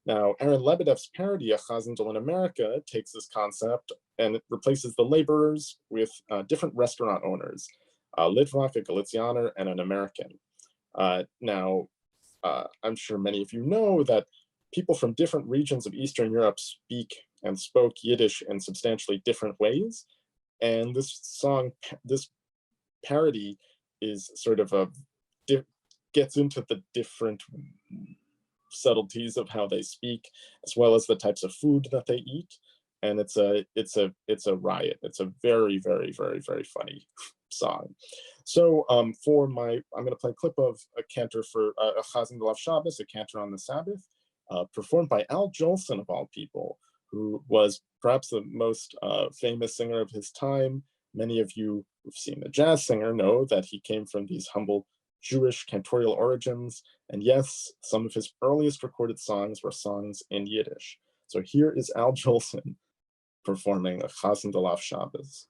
Now, Aaron Lebedev's parody of Chazandel in America takes this concept and it replaces the laborers with different restaurant owners, a Litvak, a Galicianer, and an American. Now, I'm sure many of you know that people from different regions of Eastern Europe speak and spoke Yiddish in substantially different ways. And this song, this parody is sort of gets into the different subtleties of how they speak, as well as the types of food that they eat. And it's a riot. It's a very, very, very, very funny song. So I'm going to play a clip of a cantor for a Chazan Delav Shabbos, a cantor on the Sabbath, performed by Al Jolson of all people, who was perhaps the most famous singer of his time. Many of you who've seen The Jazz Singer know that he came from these humble Jewish cantorial origins. And yes, some of his earliest recorded songs were songs in Yiddish. So here is Al Jolson performing a Chazan Delav Shabbos.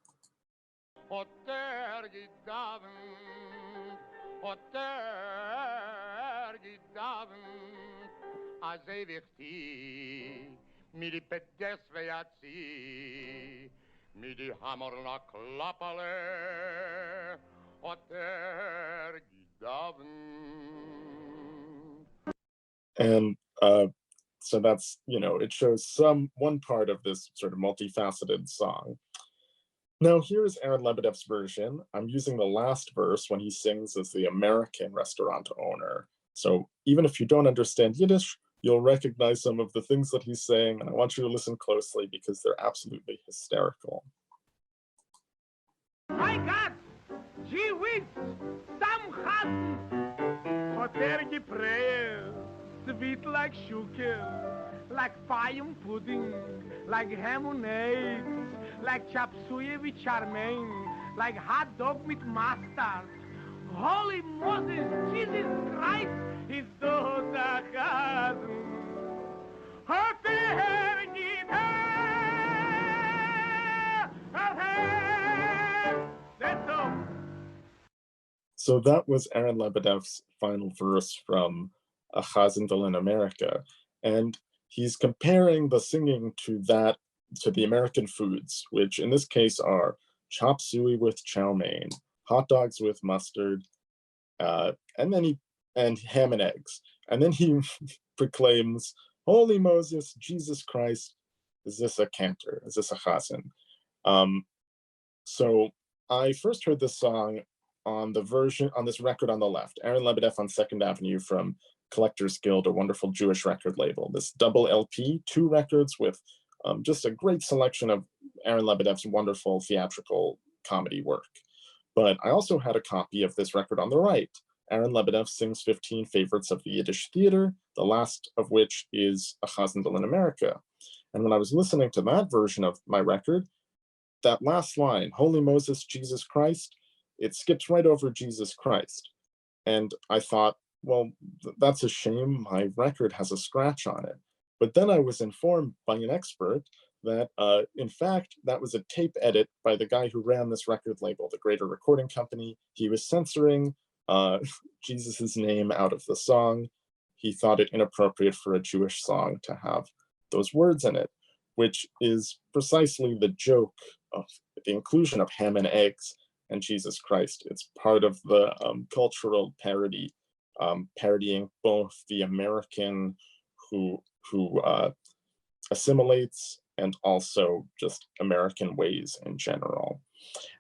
And so that's, it shows one part of this sort of multifaceted song. Now here's Aaron Lebedev's version. I'm using the last verse when he sings as the American restaurant owner. So even if you don't understand Yiddish, you'll recognize some of the things that he's saying, and I want you to listen closely because they're absolutely hysterical. My God! Gee whiz! Some Chasen! Hotter geprayed, sweet like sugar, like fayum pudding, like ham and eggs, like chop suey with charmaine, like hot dog with mustard. Holy Moses, Jesus Christ, is so the Chasen. Hotter That's all. So that was Aaron Lebedev's final verse from A Chazandel in America. And he's comparing the singing to the American foods, which in this case are chop suey with chow mein, hot dogs with mustard, and ham and eggs. And then he proclaims, Holy Moses, Jesus Christ, is this a cantor? Is this a chazan? So I first heard this song on this record on the left, Aaron Lebedev on 2nd Avenue from Collectors Guild, a wonderful Jewish record label. This double LP, 2 records with just a great selection of Aaron Lebedev's wonderful theatrical comedy work. But I also had a copy of this record on the right. Aaron Lebedev sings 15 favorites of the Yiddish theater, the last of which is A Chazandel in America. And when I was listening to that version of my record, that last line, Holy Moses, Jesus Christ, it skips right over Jesus Christ. And I thought, well, that's a shame. My record has a scratch on it. But then I was informed by an expert that, in fact, that was a tape edit by the guy who ran this record label, the Greater Recording Company. He was censoring Jesus's name out of the song. He thought it inappropriate for a Jewish song to have those words in it, which is precisely the joke of the inclusion of ham and eggs and Jesus Christ. It's part of the cultural parody, parodying both the American who assimilates and also just American ways in general.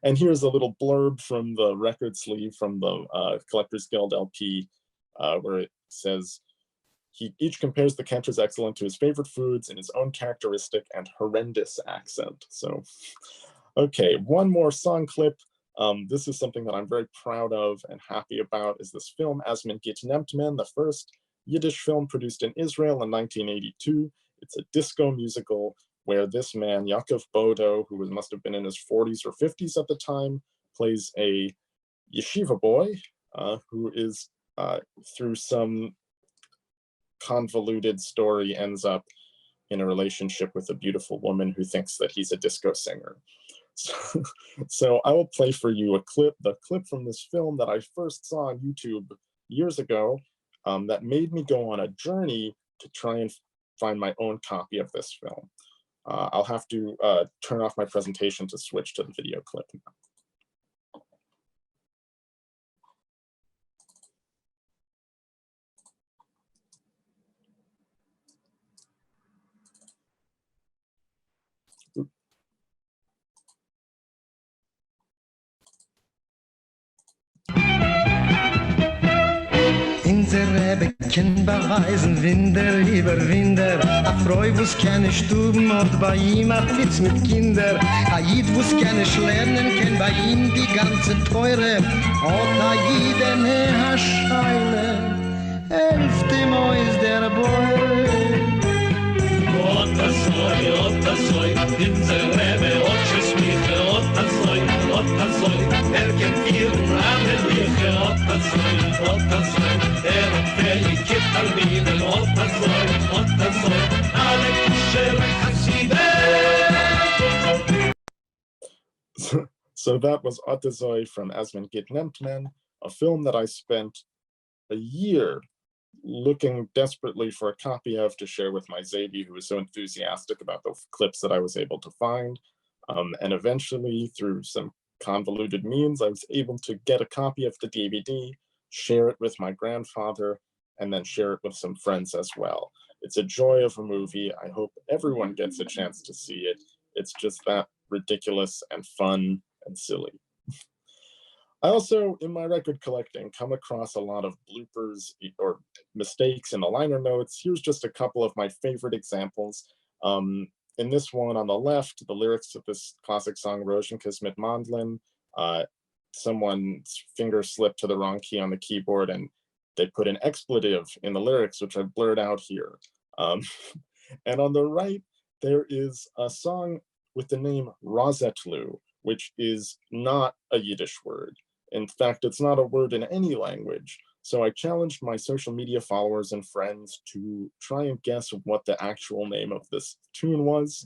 And here's a little blurb from the record sleeve from the Collectors Guild LP, where it says, he each compares the cantor's excellent to his favorite foods in his own characteristic and horrendous accent. So, okay, one more song clip. This is something that I'm very proud of and happy about, is this film, As Man Geht Nimmt Man, the first Yiddish film produced in Israel in 1982. It's a disco musical where this man, Yaakov Bodo, who must have been in his 40s or 50s at the time, plays a yeshiva boy who is, through some convoluted story, ends up in a relationship with a beautiful woman who thinks that he's a disco singer. So I will play for you the clip from this film that I first saw on YouTube years ago, that made me go on a journey to try and find my own copy of this film. I'll have to turn off my presentation to switch to the video clip now. Unsere Becken beweisen Winder über Winder. A Freu, wo's keine Stuben und bei ihm a Fitz mit Kinder. A Jid, wo's keine lernen, kenn bei ihm die ganze Teure. Und a Jid, ne Scheile, elfte Mois der Beure. Otasoi, unser Rebbe, Otches Miche, Otasoi, kennt vier Rameliche, Otasoi, Feli, Kittalminen, Otasoi, alle Kusher, Chasside. So that was Otasoi from Asman Git Nempman, a film that I spent a year looking desperately for a copy of to share with my Zadie, who was so enthusiastic about the clips that I was able to find. And eventually, through some convoluted means, I was able to get a copy of the DVD, share it with my grandfather, and then share it with some friends as well. It's a joy of a movie. I hope everyone gets a chance to see it. It's just that ridiculous and fun and silly. I also, in my record collecting, come across a lot of bloopers or mistakes in the liner notes. Here's just a couple of my favorite examples. In this one on the left, the lyrics of this classic song, Rosenkis mit Mandlin, someone's finger slipped to the wrong key on the keyboard and they put an expletive in the lyrics, which I've blurred out here. And on the right, there is a song with the name Rosetlu, which is not a Yiddish word. In fact, it's not a word in any language. So I challenged my social media followers and friends to try and guess what the actual name of this tune was.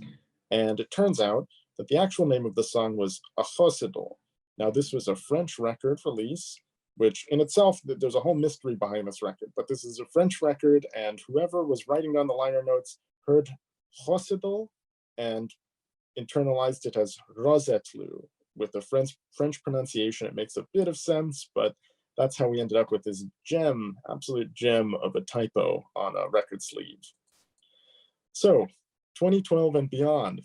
And it turns out that the actual name of the song was A Chosidol. Now, this was a French record release, which in itself, there's a whole mystery behind this record, but this is a French record, and whoever was writing down the liner notes heard Chosidol and internalized it as Rosetlu. With the French pronunciation, it makes a bit of sense, but that's how we ended up with this gem, absolute gem of a typo on a record sleeve. So 2012 and beyond.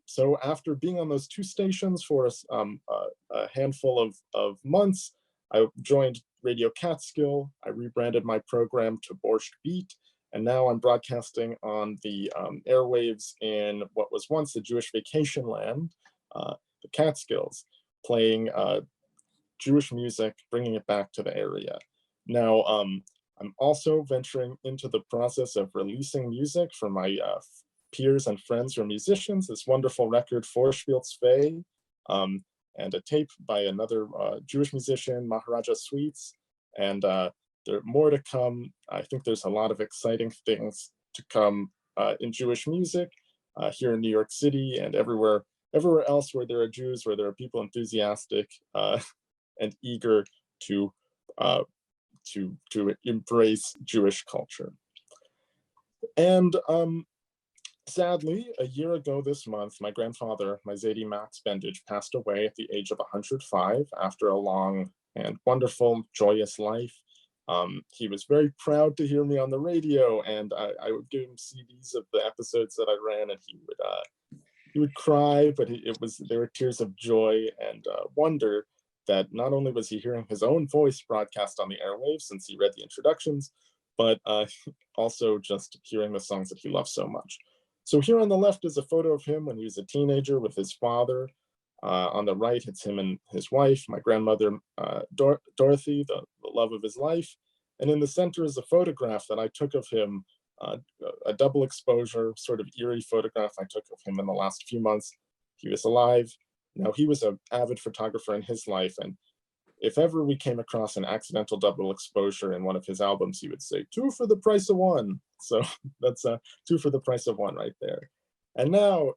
So after being on those two stations for a handful of months, I joined Radio Catskill. I rebranded my program to Borscht Beat, and now I'm broadcasting on the airwaves in what was once the Jewish vacation land, the Catskills, playing Jewish music, bringing it back to the area. Now, I'm also venturing into the process of releasing music for my peers and friends who are musicians, this wonderful record, Vorspiel 2, and a tape by another Jewish musician, Maharaja Sweets, and there are more to come. I think there's a lot of exciting things to come in Jewish music here in New York City and everywhere else where there are Jews, where there are people enthusiastic and eager to embrace Jewish culture. And sadly, a year ago this month, my grandfather, my Zadie Max Bendich, passed away at the age of 105 after a long and wonderful, joyous life. He was very proud to hear me on the radio, and I would give him CDs of the episodes that I ran, and he would cry, but there were tears of joy and wonder that not only was he hearing his own voice broadcast on the airwaves since he read the introductions, but also just hearing the songs that he loved so much. So here on the left is a photo of him when he was a teenager with his father. On the right, it's him and his wife, my grandmother, Dorothy, the love of his life. And in the center is a photograph that I took of him a double exposure, sort of eerie photograph I took of him in the last few months. He was alive. Now, he was an avid photographer in his life, and if ever we came across an accidental double exposure in one of his albums, he would say, 2 for the price of 1. So that's 2 for the price of 1 right there. And now,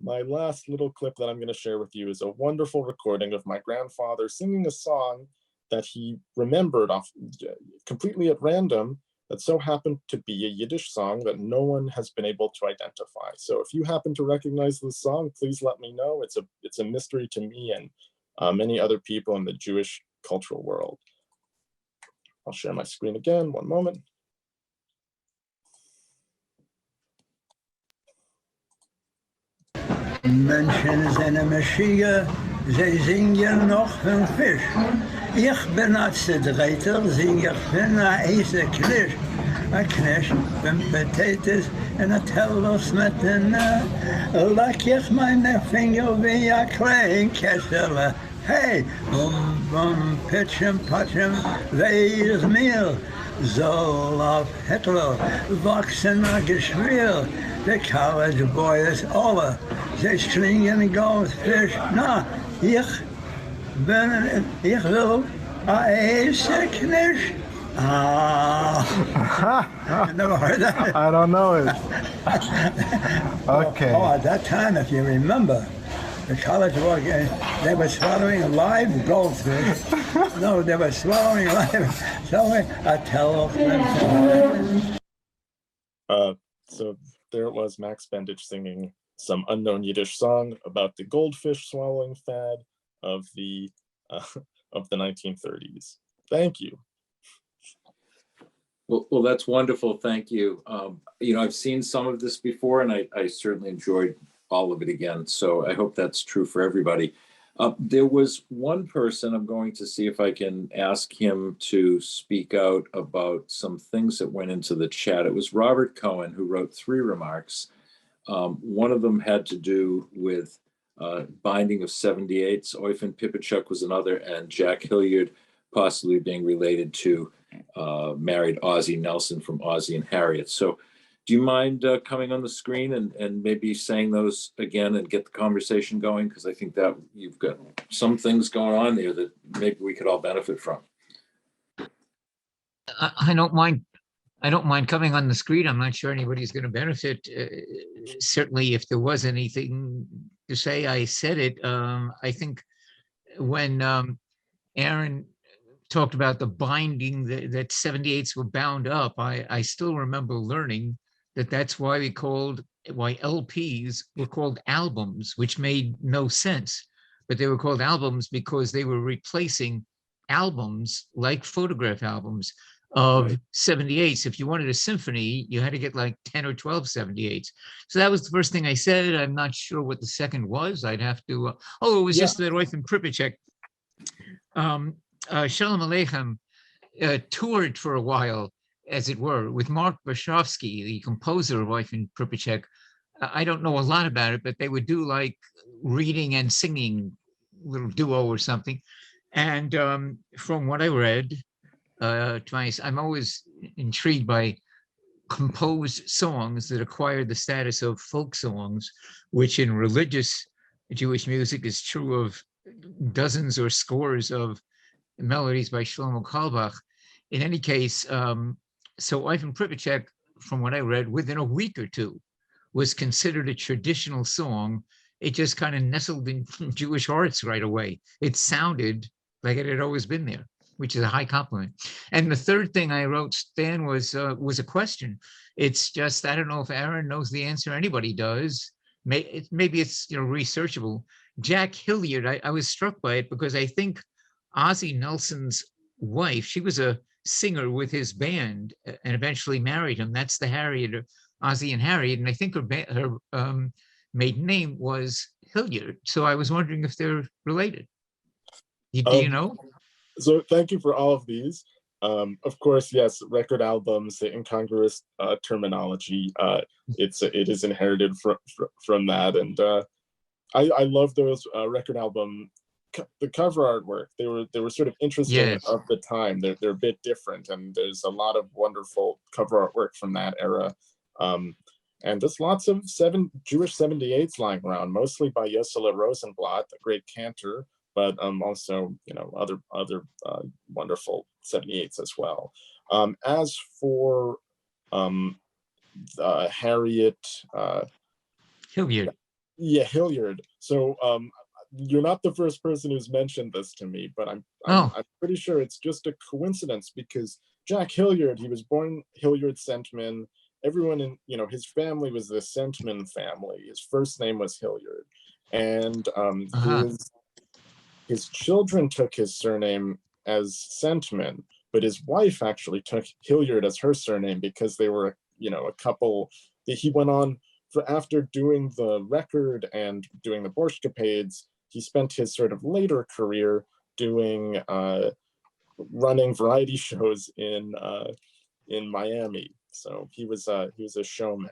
my last little clip that I'm going to share with you is a wonderful recording of my grandfather singing a song that he remembered off completely at random, that so happened to be a Yiddish song that no one has been able to identify. So if you happen to recognize this song, please let me know. It's a mystery to me and many other people in the Jewish cultural world. I'll share my screen again, one moment. Menschen sind Maschiach, sie singen noch vom Fisch. Ich bin ein Zedreiter, sing ich bin ein Eise Knisch. Ein Knisch mit Potatoes und ein Teller mit den leck ich meine Finger wie ein klein Kessel. Hey, pitchem, patchem, wees Mehl. Soll auf Hitler wachsen ein Geschwür. The college boys alle, sie schlingen Goldfisch. Na, ich will ein Knisch. I never heard that. I don't know it. Okay. Oh, at that time, if you remember, the college boys, they were swallowing live goldfish. No, they were swallowing a telephone. So there it was, Max Bendich singing some unknown Yiddish song about the goldfish swallowing fad of the 1930s. Thank you. Well, that's wonderful. Thank you. I've seen some of this before, and I certainly enjoyed all of it again. So I hope that's true for everybody. There was one person, I'm going to see if I can ask him to speak out about some things that went into the chat. It was Robert Cohen who wrote 3 remarks. One of them had to do with binding of 78s. Oyvind Pipachuk was another, and Jack Hilliard possibly being related to married Ozzie Nelson from Ozzie and Harriet. So do you mind coming on the screen and maybe saying those again and get the conversation going? Because I think that you've got some things going on there that maybe we could all benefit from. I don't mind. I don't mind coming on the screen. I'm not sure anybody's going to benefit. Certainly, if there was anything to say, I said it. I think when Aaron talked about the binding that 78s were bound up, I still remember learning that's why LPs were called albums, which made no sense. But they were called albums because they were replacing albums like photograph albums of 78s. If you wanted a symphony, you had to get like 10 or 12 78s. So that was the first thing I said. I'm not sure what the second was. I'd have to, it was just that Oyvind Pripachek. Shalom Aleichem toured for a while, as it were, with Mark Wachowski, the composer of Oyvind Pripachek. I don't know a lot about it, but they would do like reading and singing, little duo or something. And from what I read, I'm always intrigued by composed songs that acquire the status of folk songs, which in religious Jewish music is true of dozens or scores of melodies by Shlomo Carlebach. In any case, so Oyvind Pripachek, from what I read, within a week or two, was considered a traditional song. It just kind of nestled in Jewish hearts right away. It sounded like it had always been there, which is a high compliment. And the third thing I wrote, Stan, was a question. It's just, I don't know if Aaron knows the answer. Anybody does. Maybe it's researchable. Jack Hilliard, I was struck by it because I think Ozzie Nelson's wife, she was a singer with his band and eventually married him. That's the Harriet, Ozzie and Harriet. And I think her maiden name was Hilliard. So I was wondering if they're related. Do you know? So thank you for all of these. Of course, yes, record albums, the incongruous terminology, it is inherited from that. And I love those record album the cover artwork. They were sort of interesting Yes. of the time. They're a bit different, and there's a lot of wonderful cover artwork from that era. And there's lots of Jewish 78s lying around, mostly by Yosela Rosenblatt, a great cantor, but also, you know, other wonderful 78s as well. As for Harriet Hilliard. Yeah, Hilliard. So you're not the first person who's mentioned this to me, but I'm pretty sure it's just a coincidence, because Jack Hilliard, he was born Hilliard Sentman. Everyone in, you know, his family was the Sentman family. His first name was Hilliard, and his children took his surname as Sentman, but his wife actually took Hilliard as her surname because they were, you know, a couple. He went on after doing the record and doing the Borschtcapades. He spent his sort of later career doing running variety shows in Miami. So he was a showman.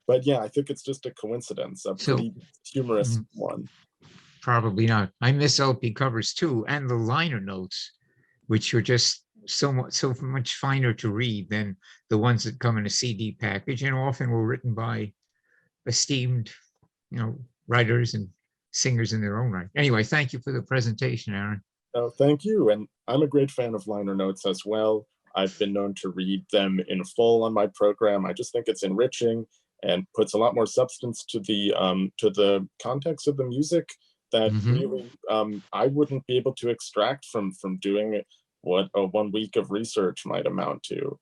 But yeah, I think it's just a coincidence, a pretty humorous one. Probably not. I miss LP covers too, and the liner notes, which are just so much finer to read than the ones that come in a CD package, and often were written by esteemed, you know, writers and singers in their own right. Anyway, thank you for the presentation, Aaron. Oh, thank you. And I'm a great fan of liner notes as well. I've been known to read them in full on my program. I just think it's enriching and puts a lot more substance to the context of the music that really I wouldn't be able to extract from doing what a 1 week of research might amount to.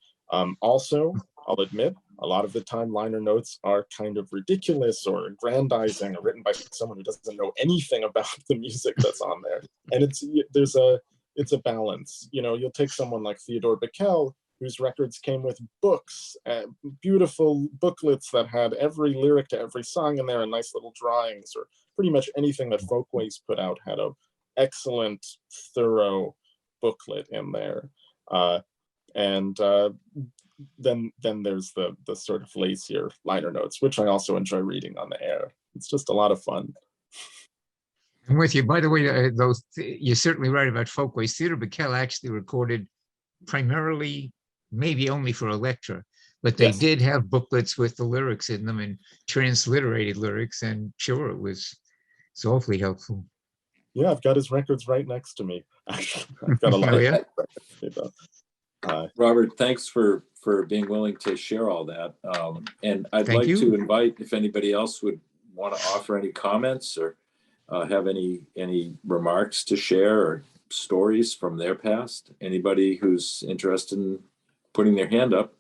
Also, I'll admit, a lot of the time liner notes are kind of ridiculous or aggrandizing, or written by someone who doesn't know anything about the music that's on there. And it's a balance. You know, you'll take someone like Theodore Bickel, whose records came with books, beautiful booklets that had every lyric to every song in there, and nice little drawings, or pretty much anything that Folkways put out had a excellent, thorough booklet in there. Then there's the sort of lazier liner notes, which I also enjoy reading on the air. It's just a lot of fun. I'm with you. By the way, you're certainly right about Folkways. Theodore Bickel actually recorded primarily, maybe only for Elektra, but they did have booklets with the lyrics in them and transliterated lyrics, and sure, it's awfully helpful. Yeah, I've got his records right next to me. Actually, I've got a lot of records. Robert, thanks for being willing to share all that. And I'd like to invite, if anybody else would want to offer any comments or have any remarks to share or stories from their past. Anybody who's interested in putting their hand up,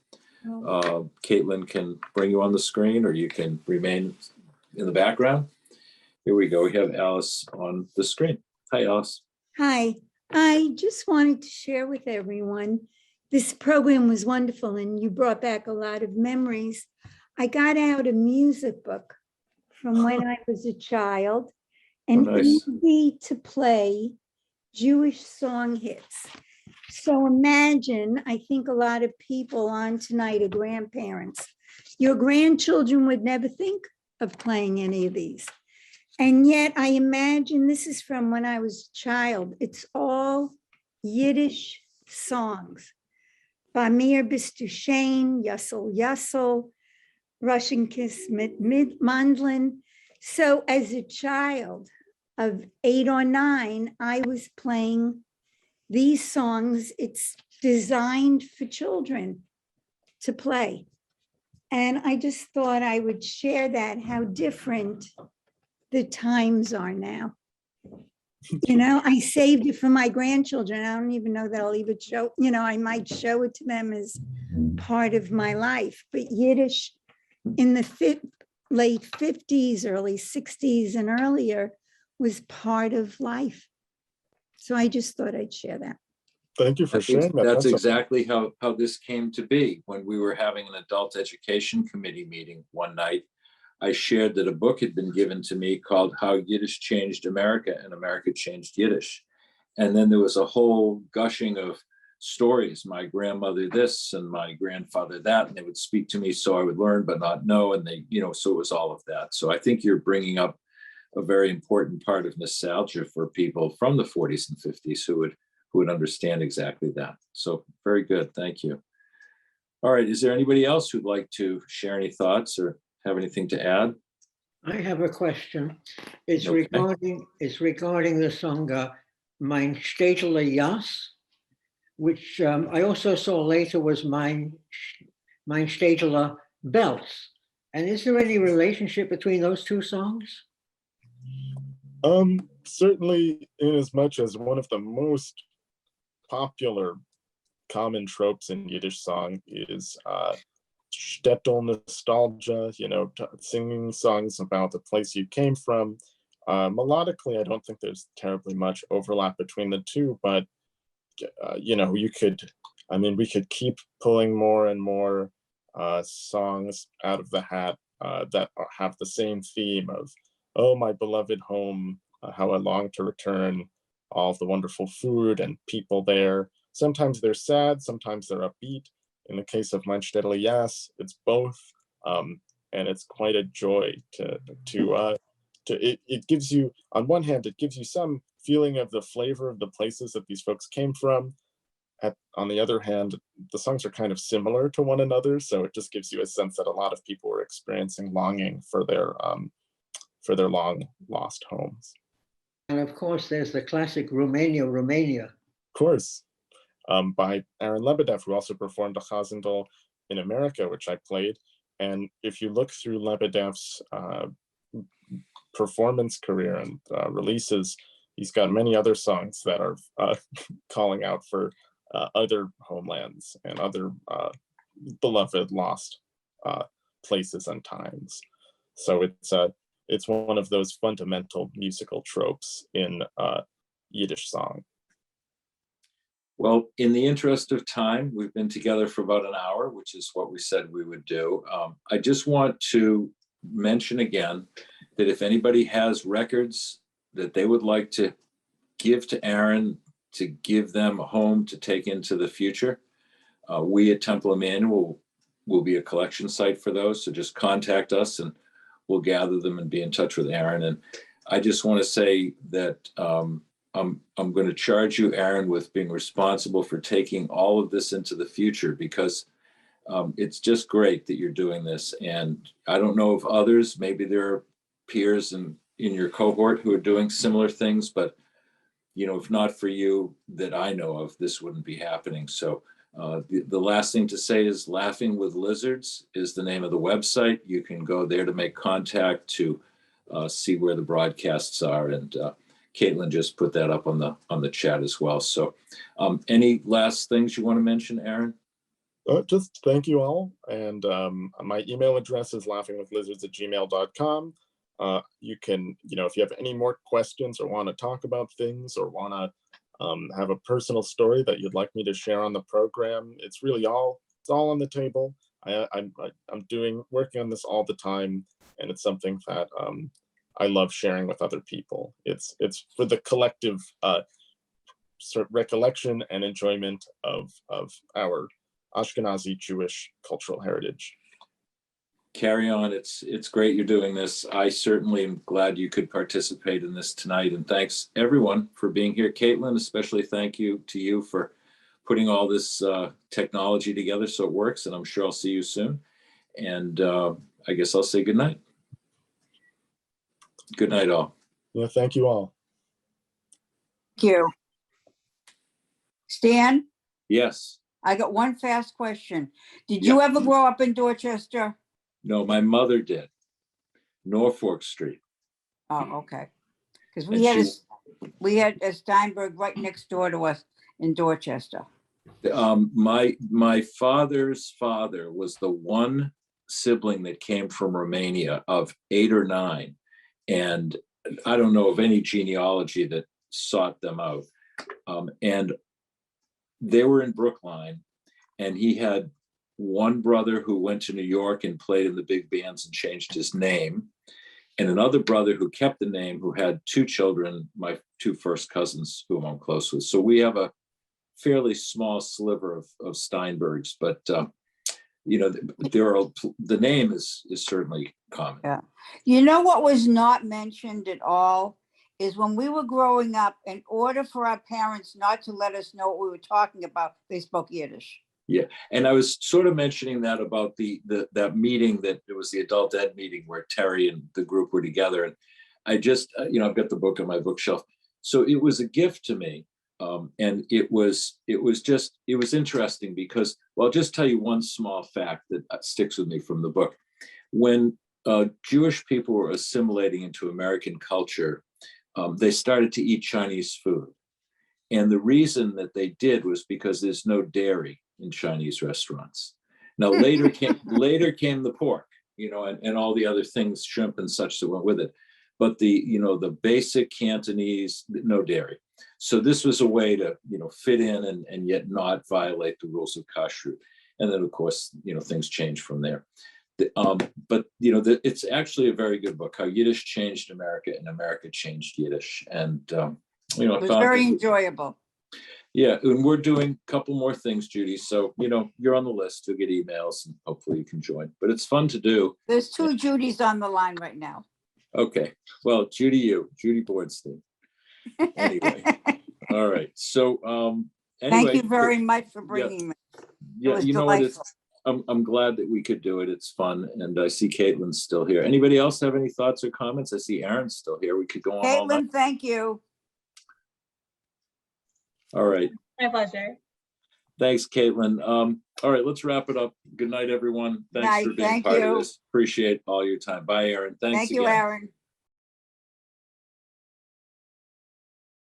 Caitlin can bring you on the screen, or you can remain in the background. Here we go. We have Alice on the screen. Hi, Alice. Hi. I just wanted to share with everyone, this program was wonderful and you brought back a lot of memories. I got out a music book from when I was a child, and easy to play Jewish song hits. So imagine, I think a lot of people on tonight are grandparents. Your grandchildren would never think of playing any of these. And yet I imagine, this is from when I was a child, it's all Yiddish songs. Bamir bist du Shane, Yassel Yassel, Russian Kiss mit Mandlin. So as a child of 8 or 9, I was playing these songs. It's designed for children to play. And I just thought I would share that, how different the times are now. You know, I saved it for my grandchildren. I don't even know that I'll even show, you know, I might show it to them as part of my life. But Yiddish in the late 50s, early 60s and earlier was part of life. So I just thought I'd share that. Thank you for sharing that. That's exactly how this came to be. When we were having an adult education committee meeting one night, I shared that a book had been given to me called How Yiddish Changed America and America Changed Yiddish. And then there was a whole gushing of stories, my grandmother this and my grandfather that, and they would speak to me so I would learn but not know. And they, you know, so it was all of that. So I think you're bringing up a very important part of nostalgia for people from the 40s and 50s who would understand exactly that. So very good. Thank you. All right. Is there anybody else who'd like to share any thoughts or have anything to add? I have a question. It's Okay. regarding the song Mein Städtele Jas, which I also saw later was Mein Städtele Belts. And is there any relationship between those two songs? Certainly, in as much as one of the most popular common tropes in Yiddish song is shtetl nostalgia, singing songs about the place you came from. Melodically, I don't think there's terribly much overlap between the two, but we could keep pulling more and more songs out of the hat that have the same theme of, oh, my beloved home, how I long to return, all of the wonderful food and people there. Sometimes they're sad, sometimes they're upbeat. In the case of Mein Städtele Jas, it's both, and it's quite a joy it gives you, on one hand, it gives you some feeling of the flavor of the places that these folks came from. On the other hand, the songs are kind of similar to one another, so it just gives you a sense that a lot of people were experiencing longing for their long lost homes. And of course, there's the classic Romania, Romania. Of course, by Aaron Lebedev, who also performed a Chazandal in America, which I played. And if you look through Lebedev's performance career and releases, he's got many other songs that are calling out for other homelands and other beloved lost places and times. So it's one of those fundamental musical tropes in Yiddish song. Well, in the interest of time, we've been together for about an hour, which is what we said we would do. I just want to mention again that if anybody has records that they would like to give to Aaron, to give them a home to take into the future, we at Temple Emmanuel will be a collection site for those. So just contact us and we'll gather them and be in touch with Aaron. And I just want to say that I'm going to charge you, Aaron, with being responsible for taking all of this into the future, because it's just great that you're doing this. And I don't know if others, maybe there are peers in your cohort who are doing similar things, but if not for you that I know of, this wouldn't be happening. So the last thing to say is Laughing with Lizards is the name of the website. You can go there to make contact, to see where the broadcasts are. And Caitlin just put that up on the chat as well. So any last things you want to mention, Aaron? Just thank you all. And my email address is laughingwithlizards@gmail.com. You can, if you have any more questions or want to talk about things or want to have a personal story that you'd like me to share on the program, it's all on the table. I'm working on this all the time, and it's something that I love sharing with other people. It's for the collective sort of recollection and enjoyment of our Ashkenazi Jewish cultural heritage. Carry on. It's great you're doing this. I certainly am glad you could participate in this tonight. And thanks everyone for being here. Caitlin, especially thank you to you for putting all this technology together so it works. And I'm sure I'll see you soon. And I guess I'll say good night. Good night, all. Yeah, thank you all. Thank you. Stan? Yes. I got one fast question. Did you ever grow up in Dorchester? No, my mother did. Norfolk Street. Oh, okay. Because we had a Steinberg right next door to us in Dorchester. My father's father was the one sibling that came from Romania of 8 or 9. And I don't know of any genealogy that sought them out. And they were in Brookline, and he had one brother who went to New York and played in the big bands and changed his name, and another brother who kept the name, who had 2 children, my 2 first cousins whom I'm close with. So we have a fairly small sliver of Steinbergs, but there are, the name is certainly common. Yeah. You know what was not mentioned at all is when we were growing up, in order for our parents not to let us know what we were talking about, they spoke Yiddish. Yeah, and I was sort of mentioning that about that meeting, that it was the adult ed meeting where Terry and the group were together. And I just, I've got the book on my bookshelf. So it was a gift to me. And it was interesting because, well, I'll just tell you one small fact that sticks with me from the book. When Jewish people were assimilating into American culture, they started to eat Chinese food. And the reason that they did was because there's no dairy in Chinese restaurants. Now later came the pork, and all the other things, shrimp and such that went with it. But the basic Cantonese, no dairy. So this was a way to, fit in and yet not violate the rules of kashrut. And then of course, things changed from there. But it's actually a very good book, How Yiddish Changed America and America Changed Yiddish. And it was very enjoyable. Yeah, and we're doing a couple more things, Judy. So, you're on the list to get emails and hopefully you can join. But it's fun to do. There's 2 Judys on the line right now. Okay. Well, Judy Boardstein. Anyway. All right. So anyway. Thank you very much for bringing me. Yeah, you know what? I'm glad that we could do it. It's fun. And I see Caitlin's still here. Anybody else have any thoughts or comments? I see Aaron's still here. We could go on all night. Caitlin, thank you. All right. My pleasure. Thanks, Caitlin. All right, let's wrap it up. Good night, everyone. Thanks for being part of this. Appreciate all your time. Bye, Aaron. Thanks Thank you, again. Aaron.